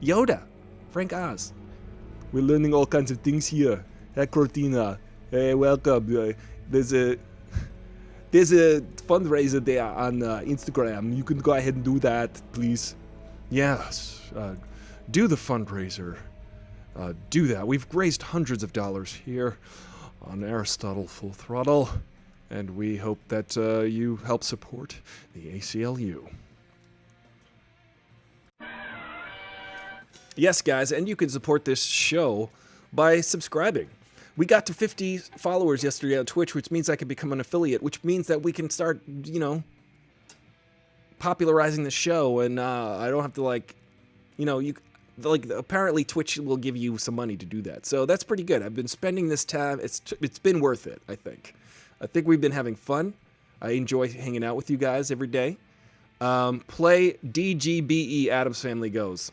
Yoda. Frank Oz. We're learning all kinds of things here. Hey, Cortina. Hey, welcome. There's a fundraiser there on Instagram. You can go ahead and do that, please. Yes. Do the fundraiser. Do that. We've raised hundreds of dollars here on Aristotle Full Throttle, and we hope that you help support the ACLU. Yes, guys, and you can support this show by subscribing. We got to 50 followers yesterday on Twitch, which means I can become an affiliate, which means that we can start, you know, popularizing the show, and I don't have to, like, you know, apparently Twitch will give you some money to do that. So that's pretty good. I've been spending this time. It's been worth it, I think. I think we've been having fun. I enjoy hanging out with you guys every day. Play DGBE Addams Family Goes.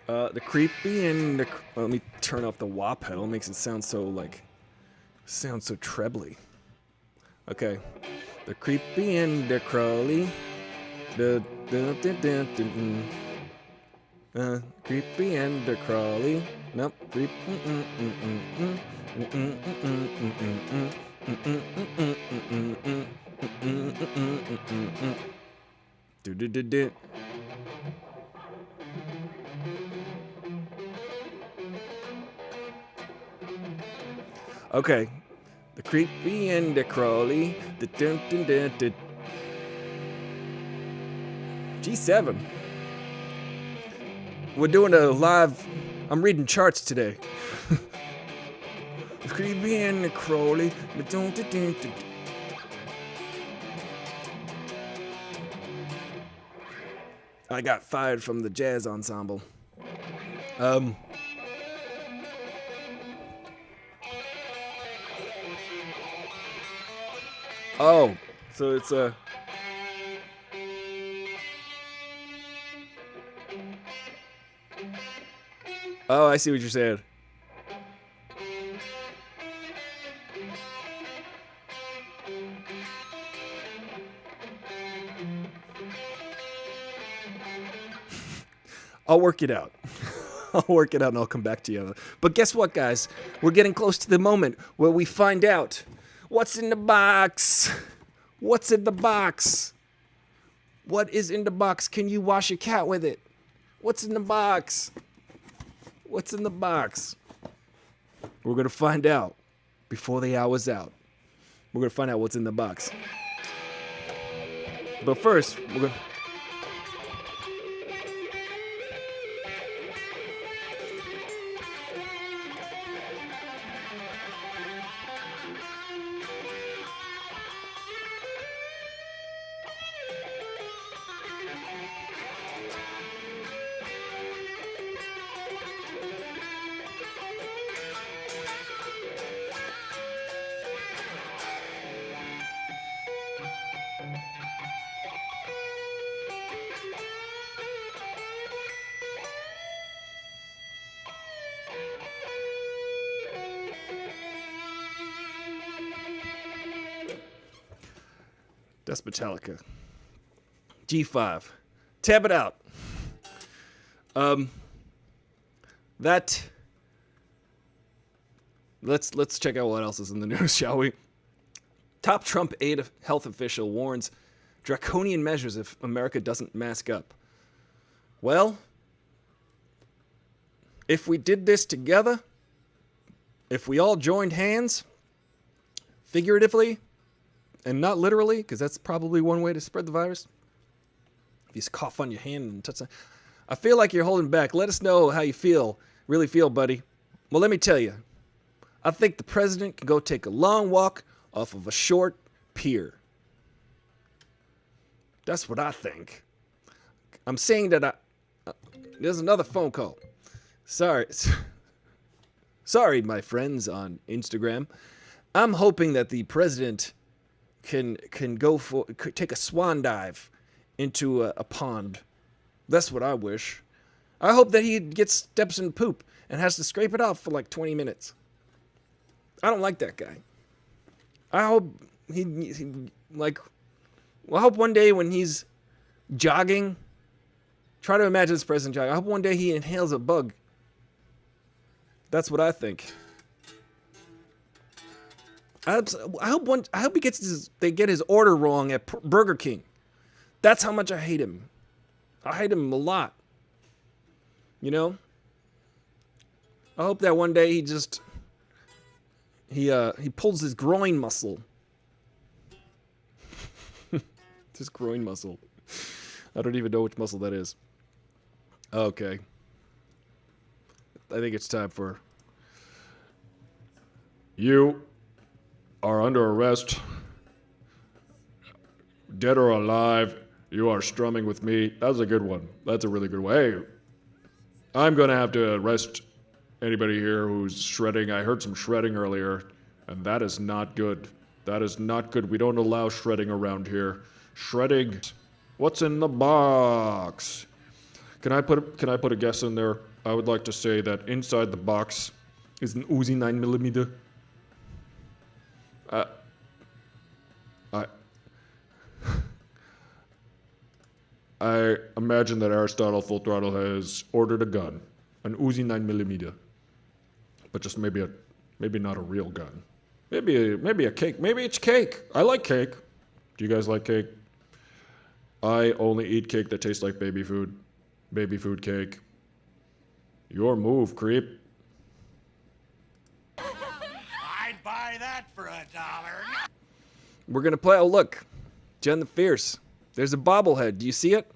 The creepy and the... Well, let me turn off the wah pedal. It makes it sound so, like... Sounds so trebly. Okay. The creepy and the crawly. Creepy and the crawly. Nope. Creep. Do. Okay. The creepy and the crawly. G7. We're doing a live... I'm reading charts today. The creepy and the crawly. I got fired from the jazz ensemble. Oh, so it's a... Oh, I see what you're saying. I'll work it out. I'll work it out and I'll come back to you. But guess what, guys? We're getting close to the moment where we find out what's in the box. What's in the box? What is in the box? Can you wash a cat with it? What's in the box? What's in the box? We're going to find out before the hour's out. We're going to find out what's in the box. But first, we're going to... That's Metallica. G5. Tab it out. Let's check out what else is in the news, shall we? Top Trump aide health official warns draconian measures if America doesn't mask up. Well, if we did this together, if we all joined hands, figuratively And not literally, because that's probably one way to spread the virus. If you just cough on your hand and touch it. I feel like you're holding back. Let us know how you feel. Really feel, buddy. Well, let me tell you. I think the president can go take a long walk off of a short pier. That's what I think. I'm saying that there's another phone call. Sorry, my friends on Instagram. I'm hoping that the president can take a swan dive into a pond. That's what I wish. I hope that he steps in poop and has to scrape it off for like 20 minutes. I don't like that guy. I hope I hope one day when he's jogging, try to imagine this president jogging. I hope one day he inhales a bug. That's what I think. I hope they get his order wrong at Burger King. That's how much I hate him. I hate him a lot. You know? I hope that one day he pulls his groin muscle. His groin muscle. I don't even know which muscle that is. Okay. I think it's time for... You are under arrest. Dead or alive, you are strumming with me. That was a good one. That's a really good one. Hey, I'm going to have to arrest anybody here who's shredding. I heard some shredding earlier, and that is not good. That is not good. We don't allow shredding around here. Shredding. What's in the box? Can I put a guess in there? I would like to say that inside the box is an Uzi 9mm. I imagine that Aristotle Full Throttle has ordered a gun, an Uzi 9mm, but just maybe not a real gun. Maybe a cake. Maybe it's cake. I like cake. Do you guys like cake? I only eat cake that tastes like baby food. Baby food cake. Your move, creep. I'd buy that for $1. We're gonna play. Oh, look, Jen the Fierce. There's a bobblehead. Do you see it?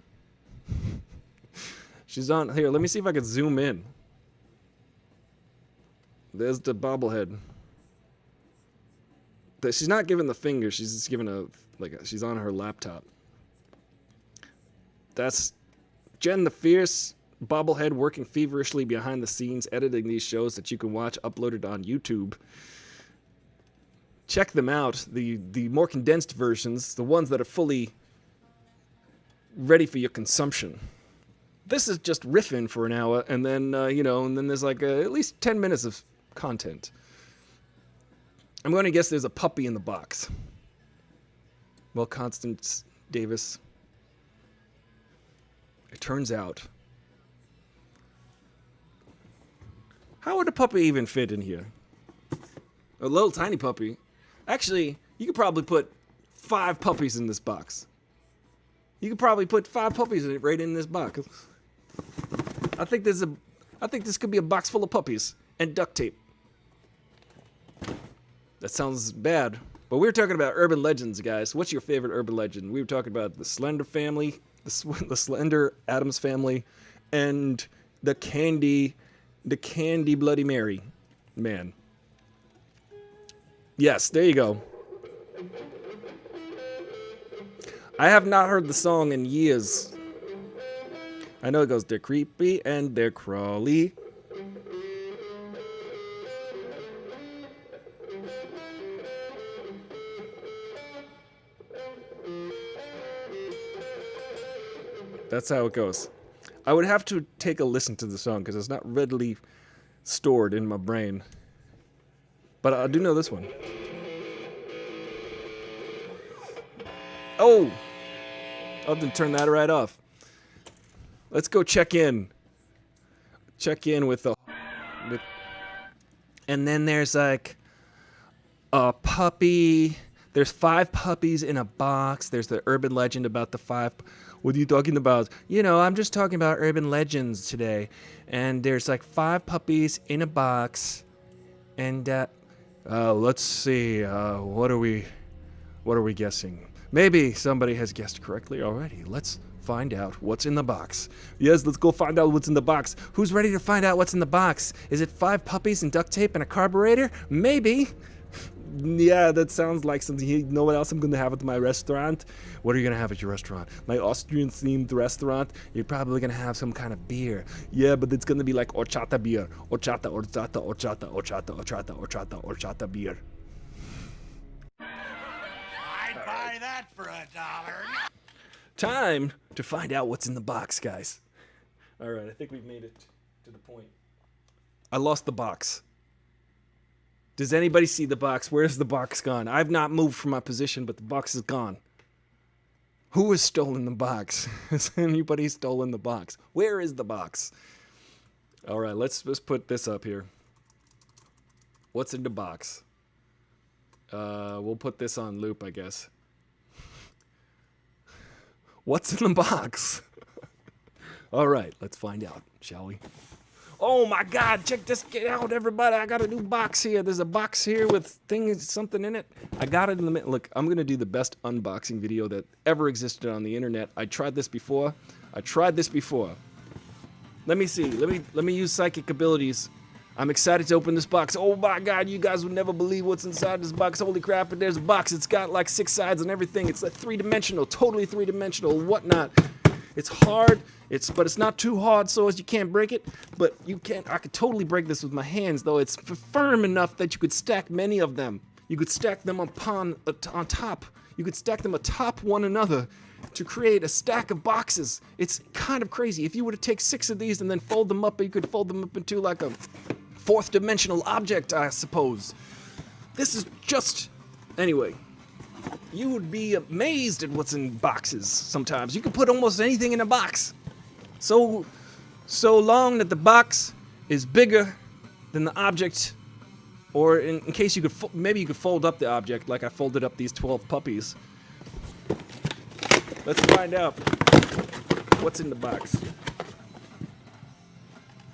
She's on here. Let me see if I can zoom in. There's the bobblehead. She's not giving the finger. She's just giving she's on her laptop. That's Jen the Fierce, bobblehead, working feverishly behind the scenes, editing these shows that you can watch uploaded on YouTube. Check them out. The more condensed versions, the ones that are fully ready for your consumption. This is just riffing for an hour, and then and then there's like at least 10 minutes of content. I'm going to guess there's a puppy in the box. Well, Constance Davis. It turns out. How would a puppy even fit in here? A little tiny puppy. Actually, you could probably put 5 puppies in this box. You could probably put 5 puppies right in this box. I think this could be a box full of puppies and duct tape. That sounds bad, but we were talking about urban legends, guys. What's your favorite urban legend? We were talking about the Slender family, the Slender Addams family, and the Candy Bloody Mary man. Yes, there you go. I have not heard the song in years. I know it goes, they're creepy and they're crawly. That's how it goes. I would have to take a listen to the song because it's not readily stored in my brain. But I do know this one. Oh! I'll have to turn that right off. Let's go check in. Check in with and then there's like a puppy. There's 5 puppies in a box. There's the urban legend about the 5. What are you talking about? I'm just talking about urban legends today. And there's like 5 puppies in a box. And let's see. What are we What are we guessing? Maybe somebody has guessed correctly already. Let's find out what's in the box. Yes, let's go find out what's in the box. Who's ready to find out what's in the box? Is it 5 puppies and duct tape and a carburetor? Maybe. Yeah, that sounds like something. You know what else I'm going to have at my restaurant? What are you going to have at your restaurant? My Austrian-themed restaurant? You're probably going to have some kind of beer. Yeah, but it's going to be like horchata beer. Horchata beer. I'd buy that for $1. Time to find out what's in the box, guys. All right, I think we've made it to the point. I lost the box. Does anybody see the box? Where's the box gone? I've not moved from my position, but the box is gone. Who has stolen the box? Has anybody stolen the box? Where is the box? All right, let's put this up here. What's in the box? We'll put this on loop, I guess. What's in the box? All right, let's find out, shall we? Oh my God, check this out, everybody. I got a new box here. There's a box here with something in it. I got it in the middle. Look, I'm going to do the best unboxing video that ever existed on the internet. I tried this before. Let me see. Let me use psychic abilities. I'm excited to open this box. Oh my God, you guys would never believe what's inside this box. Holy crap, there's a box. It's got like 6 sides and everything. It's like three-dimensional, totally three-dimensional, whatnot. It's hard, but it's not too hard so as you can't break it. But I could totally break this with my hands, though. It's firm enough that you could stack many of them. You could stack them on top. You could stack them atop one another to create a stack of boxes. It's kind of crazy. If you were to take 6 of these and then fold them up, you could fold them up into like a 4th dimensional object, I suppose. This is just... Anyway, you would be amazed at what's in boxes sometimes. You can put almost anything in a box. So long that the box is bigger than the object, or in case you could, maybe you could fold up the object like I folded up these 12 puppies. Let's find out what's in the box.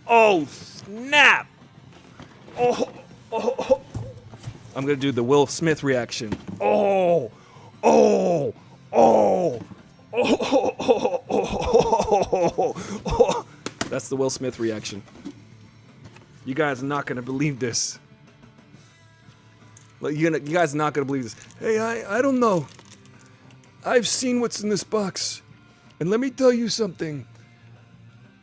Oh, snap! Oh. I'm gonna do the Will Smith reaction. Oh. That's the Will Smith reaction. You guys are not gonna believe this. Like, you guys are not gonna believe this. Hey, I don't know. I've seen what's in this box, and let me tell you something.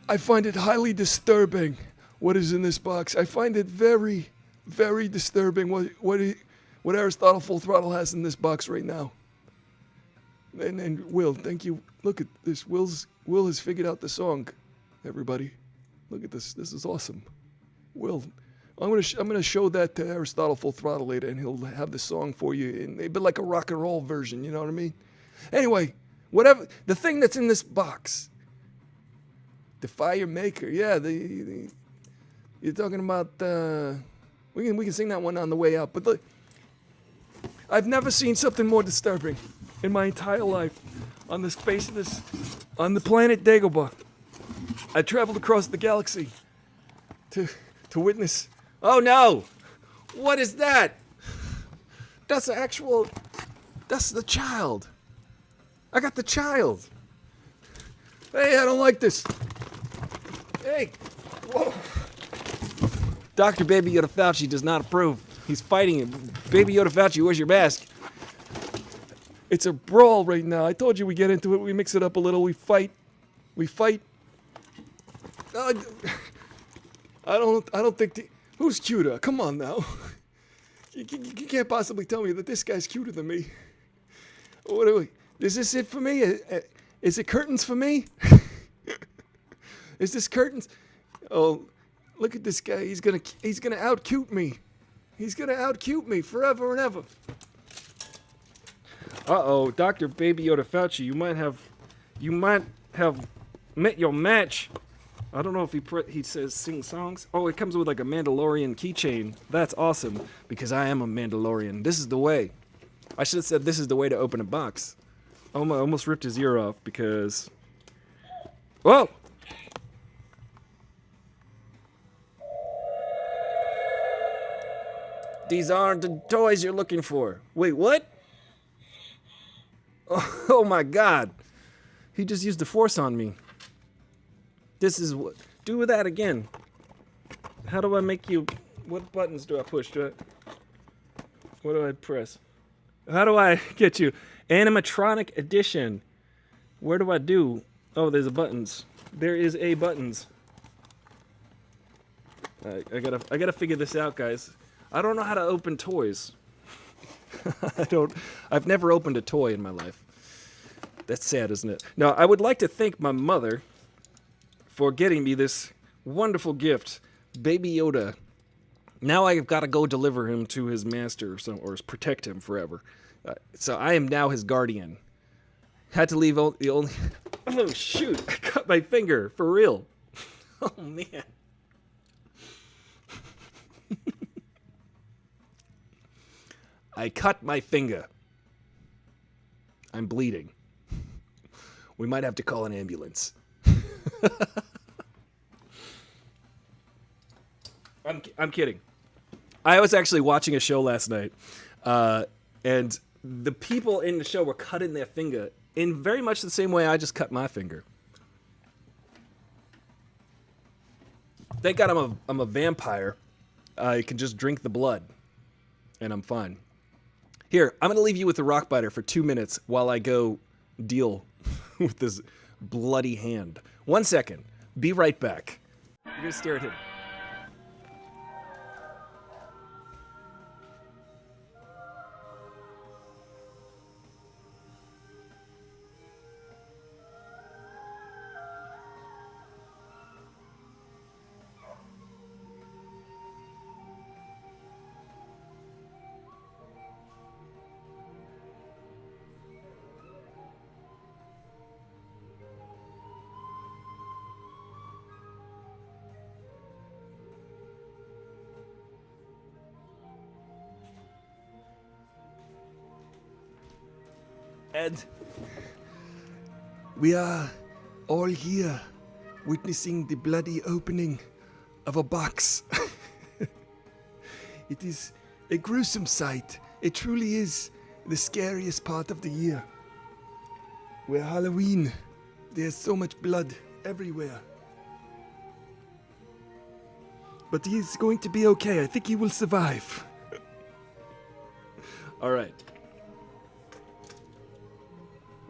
I find it highly disturbing. What is in this box? I find it very, very disturbing what Aristotle Full Throttle has in this box right now. And Will, thank you. Look at this. Will has figured out the song. Everybody, look at this. This is awesome. Will, I'm gonna show that to Aristotle Full Throttle later, and he'll have the song for you, and maybe like a rock and roll version. You know what I mean? Anyway, whatever the thing that's in this box, the fire maker. Yeah, you're talking about. We can sing that one on the way out. But look, I've never seen something more disturbing in my entire life on this face of this, on the planet Dagobah. I traveled across the galaxy to witness. Oh no! What is that? That's the child. I got the child. Hey, I don't like this. Hey, whoa. Dr. Baby Yoda Fauci does not approve. He's fighting it. Baby Yoda Fauci, where's your mask? It's a brawl right now. I told you we get into it. We mix it up a little. We fight. I don't think who's cuter? Come on now. You can't possibly tell me that this guy's cuter than me. What do we? Is this it for me? Is it curtains for me? Is this curtains? Oh, look at this guy. He's gonna out-cute me. He's gonna out-cute me forever and ever. Uh-oh, Dr. Baby Yoda Fauci, you might have met your match. I don't know if he says sing songs. Oh, it comes with like a Mandalorian keychain. That's awesome, because I am a Mandalorian. This is the way. I should have said this is the way to open a box. I almost ripped his ear off because... Whoa! These aren't the toys you're looking for. Wait, what? Oh my god. He just used the force on me. This is what... Do that again. How do I make you... What buttons do I push? What do I press? How do I get you? Animatronic edition. Where do I do? Oh, there's a buttons. There is a buttons. I gotta figure this out, guys. I don't know how to open toys. I've never opened a toy in my life. That's sad, isn't it? Now, I would like to thank my mother for getting me this wonderful gift, Baby Yoda. Now I've got to go deliver him to his master or protect him forever. So I am now his guardian. Had to leave the only... Oh, shoot. I cut my finger. For real. Oh, man. I cut my finger. I'm bleeding. We might have to call an ambulance. I'm kidding. I was actually watching a show last night, and the people in the show were cutting their finger in very much the same way I just cut my finger. Thank God I'm a vampire. I can just drink the blood, and I'm fine. Here, I'm going to leave you with the rock biter for 2 minutes while I go deal with this bloody hand. 1 second. Be right back. You're going to stare at him. And we are all here witnessing the bloody opening of a box. It is a gruesome sight. It truly is the scariest part of the year. Where Halloween, there's so much blood everywhere. But he's going to be okay. I think he will survive. All right.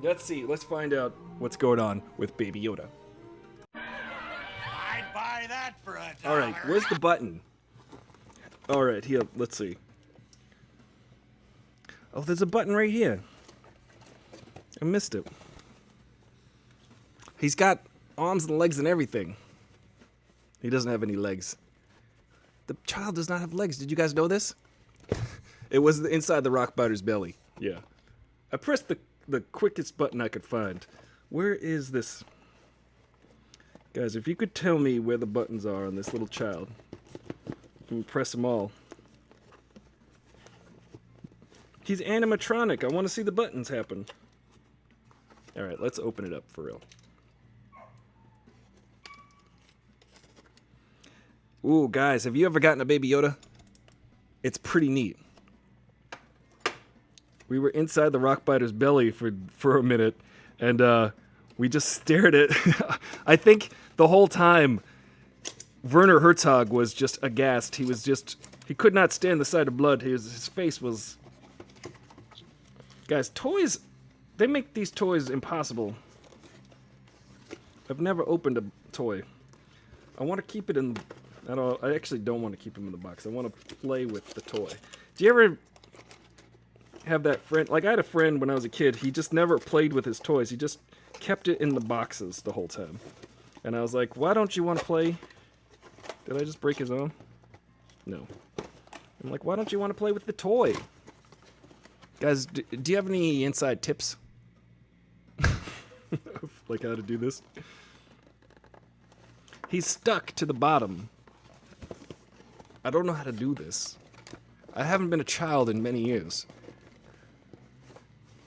Let's see. Let's find out what's going on with Baby Yoda. I'd buy that for $1. All right. Where's the button? All right. Here. Let's see. Oh, there's a button right here. I missed it. He's got arms and legs and everything. He doesn't have any legs. The child does not have legs. Did you guys know this? It was inside the rock biter's belly. Yeah. I pressed the quickest button I could find. Where is this? Guys, if you could tell me where the buttons are on this little child. And press them all. He's animatronic. I want to see the buttons happen. Alright, let's open it up for real. Ooh, guys, have you ever gotten a Baby Yoda? It's pretty neat. We were inside the rock biter's belly for a minute, and we just stared at... I think the whole time, Werner Herzog was just aghast. He was just... He could not stand the sight of blood. His face was... Guys, toys... They make these toys impossible. I've never opened a toy. I want to keep it in... I actually don't want to keep him in the box. I want to play with the toy. Do you ever have that friend? Like, I had a friend when I was a kid. He just never played with his toys. He just kept it in the boxes the whole time. And I was like, why don't you want to play? Did I just break his arm? No. I'm like, why don't you want to play with the toy? Guys, do you have any inside tips? Like how to do this? He's stuck to the bottom. I don't know how to do this. I haven't been a child in many years.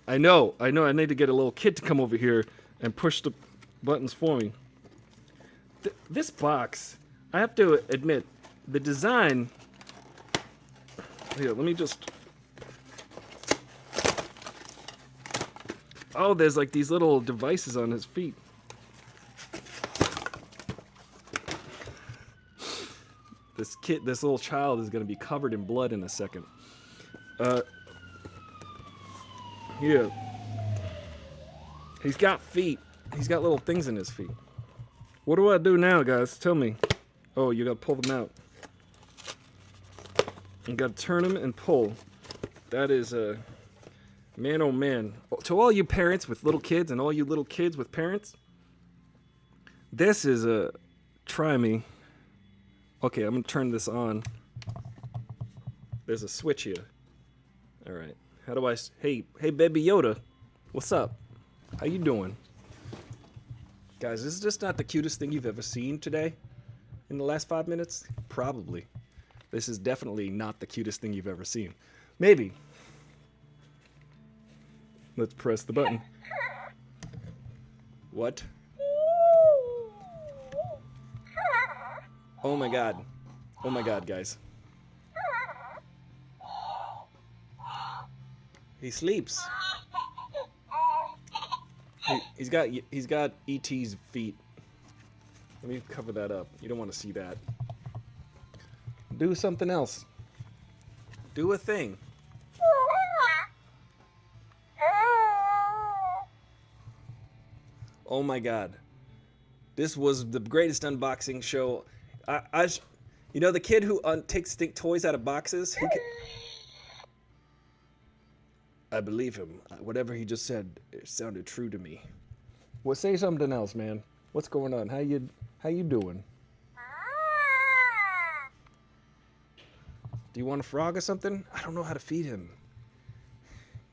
I know. I need to get a little kid to come over here and push the buttons for me. This box, I have to admit, the design... Here, let me just... Oh, there's like these little devices on his feet. This little child is gonna be covered in blood in a second. Here. He's got feet. He's got little things in his feet. What do I do now, guys? Tell me. Oh, you gotta pull them out. You gotta turn them and pull. That is a man, oh man. To all you parents with little kids and all you little kids with parents, this is a try me. Okay, I'm gonna turn this on. There's a switch here. All right. How do I? Hey, Baby Yoda, what's up? How you doing? Guys, this is just not the cutest thing you've ever seen today. In the last 5 minutes, probably. This is definitely not the cutest thing you've ever seen. Maybe. Let's press the button. What? Oh my god. Oh my god, guys. He sleeps. He's got ET's feet. Let me cover that up. You don't want to see that. Do something else. Do a thing. Oh my god. This was the greatest unboxing show. You know the kid who takes toys out of boxes? I believe him. Whatever he just said, it sounded true to me. Well, say something else, man. What's going on? How you doing? Do you want a frog or something? I don't know how to feed him.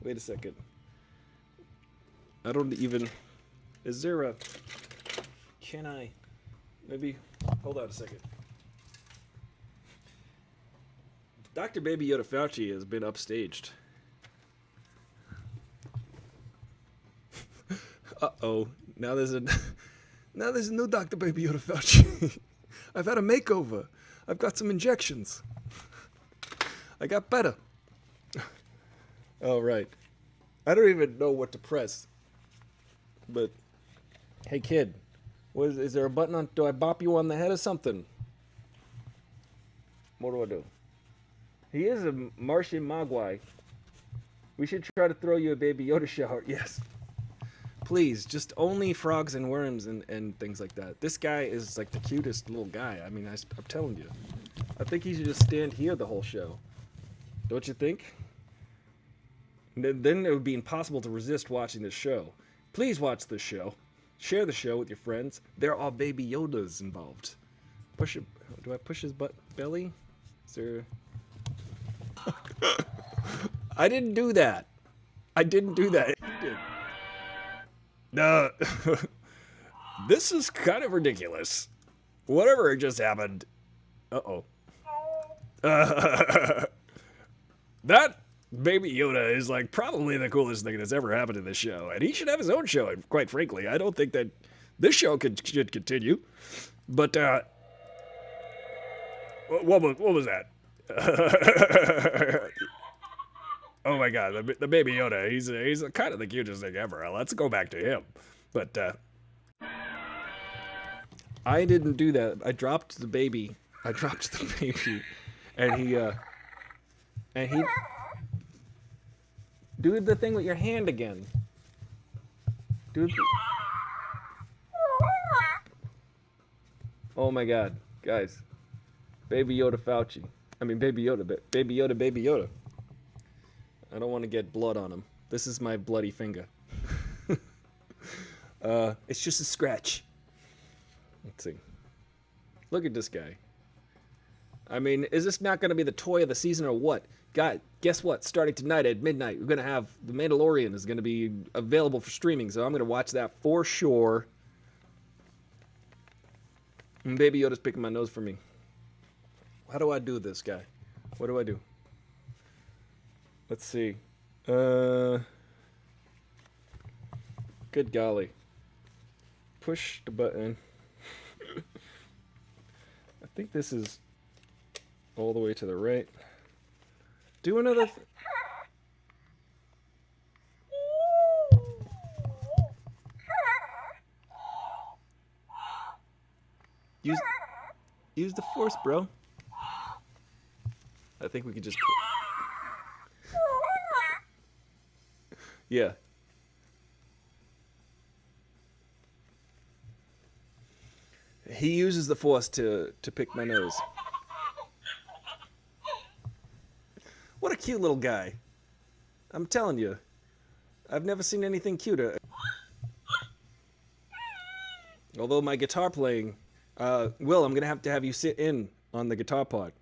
Wait a second. I don't even... Is there a... Can I... Maybe... Hold on a second. Dr. Baby Yoda Fauci has been upstaged. Uh-oh. Now there's a new Dr. Baby Yoda Fauci. I've had a makeover. I've got some injections. I got better. All right. I don't even know what to press. But, hey kid, is there a button on? Do I bop you on the head or something? What do I do? He is a Martian Mogwai. We should try to throw you a Baby Yoda shower. Yes. Please, just only frogs and worms and things like that. This guy is like the cutest little guy. I mean, I'm telling you. I think he should just stand here the whole show. Don't you think? Then it would be impossible to resist watching this show. Please watch this show. Share the show with your friends. There are Baby Yodas involved. Push it. Do I push his belly? Is there... I didn't do that. I didn't do that. You did. No. This is kind of ridiculous. Whatever just happened. Uh-oh. That Baby Yoda is like probably the coolest thing that's ever happened in this show, and he should have his own show. And quite frankly, I don't think that this show should continue. But what was that? Oh my God, the Baby Yoda. He's kind of the cutest thing ever. Let's go back to him. But I didn't do that. I dropped the baby. And he do the thing with your hand again. Oh my God, guys. Baby Yoda Fauci. I mean, Baby Yoda. Baby Yoda, Baby Yoda. I don't want to get blood on him. This is my bloody finger. It's just a scratch. Let's see. Look at this guy. I mean, is this not going to be the toy of the season or what? God, guess what? Starting tonight at midnight, we're going to have The Mandalorian is going to be available for streaming, so I'm going to watch that for sure. And Baby Yoda's picking my nose for me. How do I do this, guy? What do I do? Let's see. Good golly. Push the button. I think this is all the way to the right. Do another... Use the force, bro. I think we could just... Yeah. He uses the force to pick my nose. What a cute little guy. I'm telling you. I've never seen anything cuter. Although my guitar playing... Will, I'm going to have you sit in on the guitar part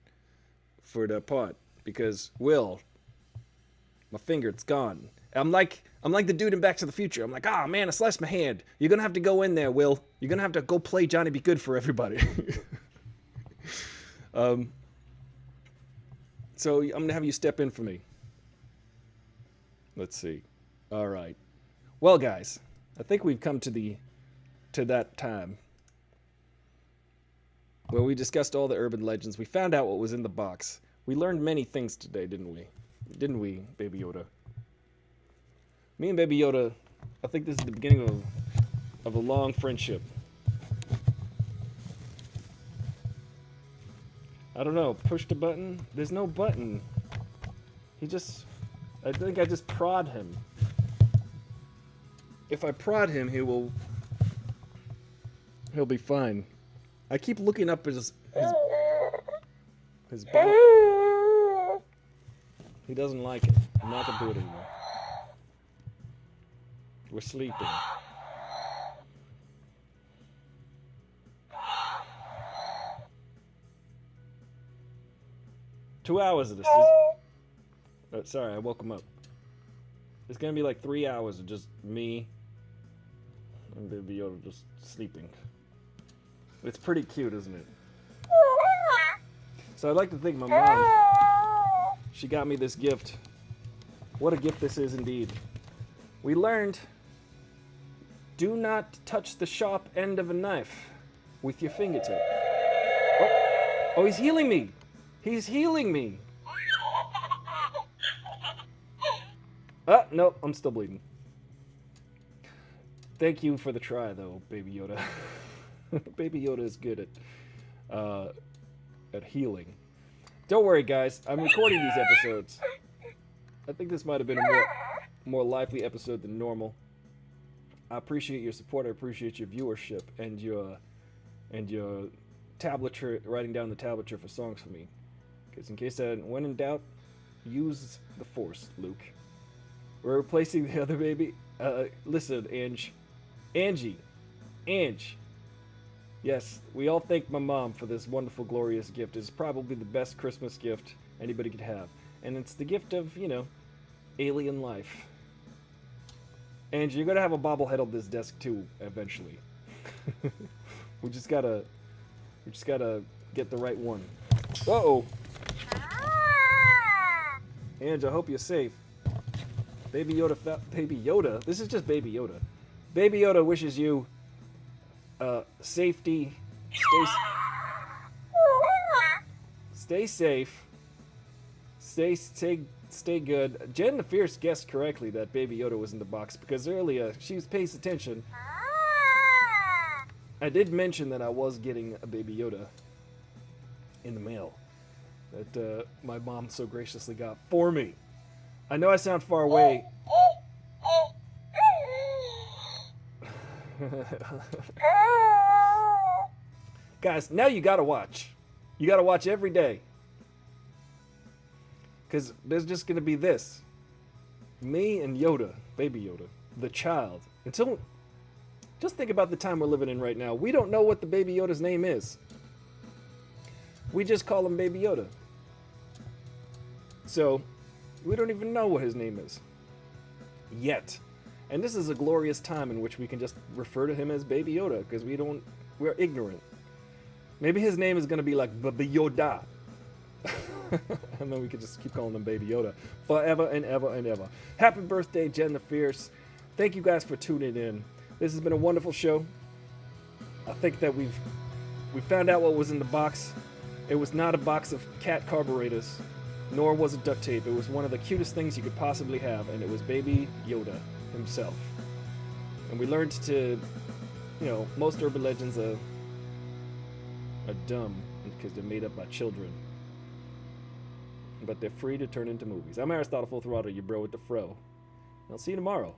for the part. Because, Will, my finger, it's gone. I'm like the dude in Back to the Future. I'm like, ah, man, I sliced my hand. You're going to have to go in there, Will. You're going to have to go play Johnny Be Good for everybody. So I'm going to have you step in for me. Let's see. All right. Well, guys, I think we've come to that time where we discussed all the urban legends. We found out what was in the box. We learned many things today, didn't we? Didn't we, Baby Yoda? Me and Baby Yoda, I think this is the beginning of a long friendship. I don't know. Push the button? There's no button. I think I just prod him. If I prod him, he'll be fine. I keep looking up his bottom. He doesn't like it. I'm not gonna do it anymore. We're sleeping. Two hours of this. Sorry, I woke him up. It's gonna be like 3 hours of just me and Baby Yoda just sleeping. It's pretty cute, isn't it? So I'd like to thank my mom. She got me this gift. What a gift this is indeed. We learned, do not touch the sharp end of a knife with your fingertip. Oh, he's healing me. He's healing me. No, I'm still bleeding. Thank you for the try, though, Baby Yoda. Baby Yoda is good at healing. Don't worry, guys. I'm recording these episodes. I think this might have been a more lively episode than normal. I appreciate your support. I appreciate your viewership and your tablature, writing down the tablature for songs for me. Because in case when in doubt, use the Force, Luke. We're replacing the other baby. Listen, Angie. Yes, we all thank my mom for this wonderful, glorious gift. It's probably the best Christmas gift anybody could have. And it's the gift of, alien life. Angie, you're gonna have a bobblehead on this desk too, eventually. we just gotta get the right one. Uh-oh. Angie, I hope you're safe. Baby Yoda. This is just Baby Yoda. Baby Yoda wishes you safety. Stay safe. Stay good. Jen the Fierce guessed correctly that Baby Yoda was in the box because earlier she was paying attention. I did mention that I was getting a Baby Yoda in the mail that my mom so graciously got for me. I know I sound far away. Guys, now you gotta watch. You gotta watch every day. Because there's just gonna be this. Me and Yoda, Baby Yoda, the child. Just think about the time we're living in right now. We don't know what the Baby Yoda's name is. We just call him Baby Yoda. So, we don't even know what his name is. Yet. And this is a glorious time in which we can just refer to him as Baby Yoda, because we're ignorant. Maybe his name is going to be like Baby Yoda. And then we could just keep calling him Baby Yoda forever and ever and ever. Happy birthday, Jen the Fierce. Thank you guys for tuning in. This has been a wonderful show. I think that we found out what was in the box. It was not a box of cat carburetors, nor was it duct tape. It was one of the cutest things you could possibly have, and it was Baby Yoda himself. And we learned to, most urban legends are dumb because they're made up by children. But they're free to turn into movies. I'm Aristotle Full Throttle, your bro with the fro. I'll see you tomorrow.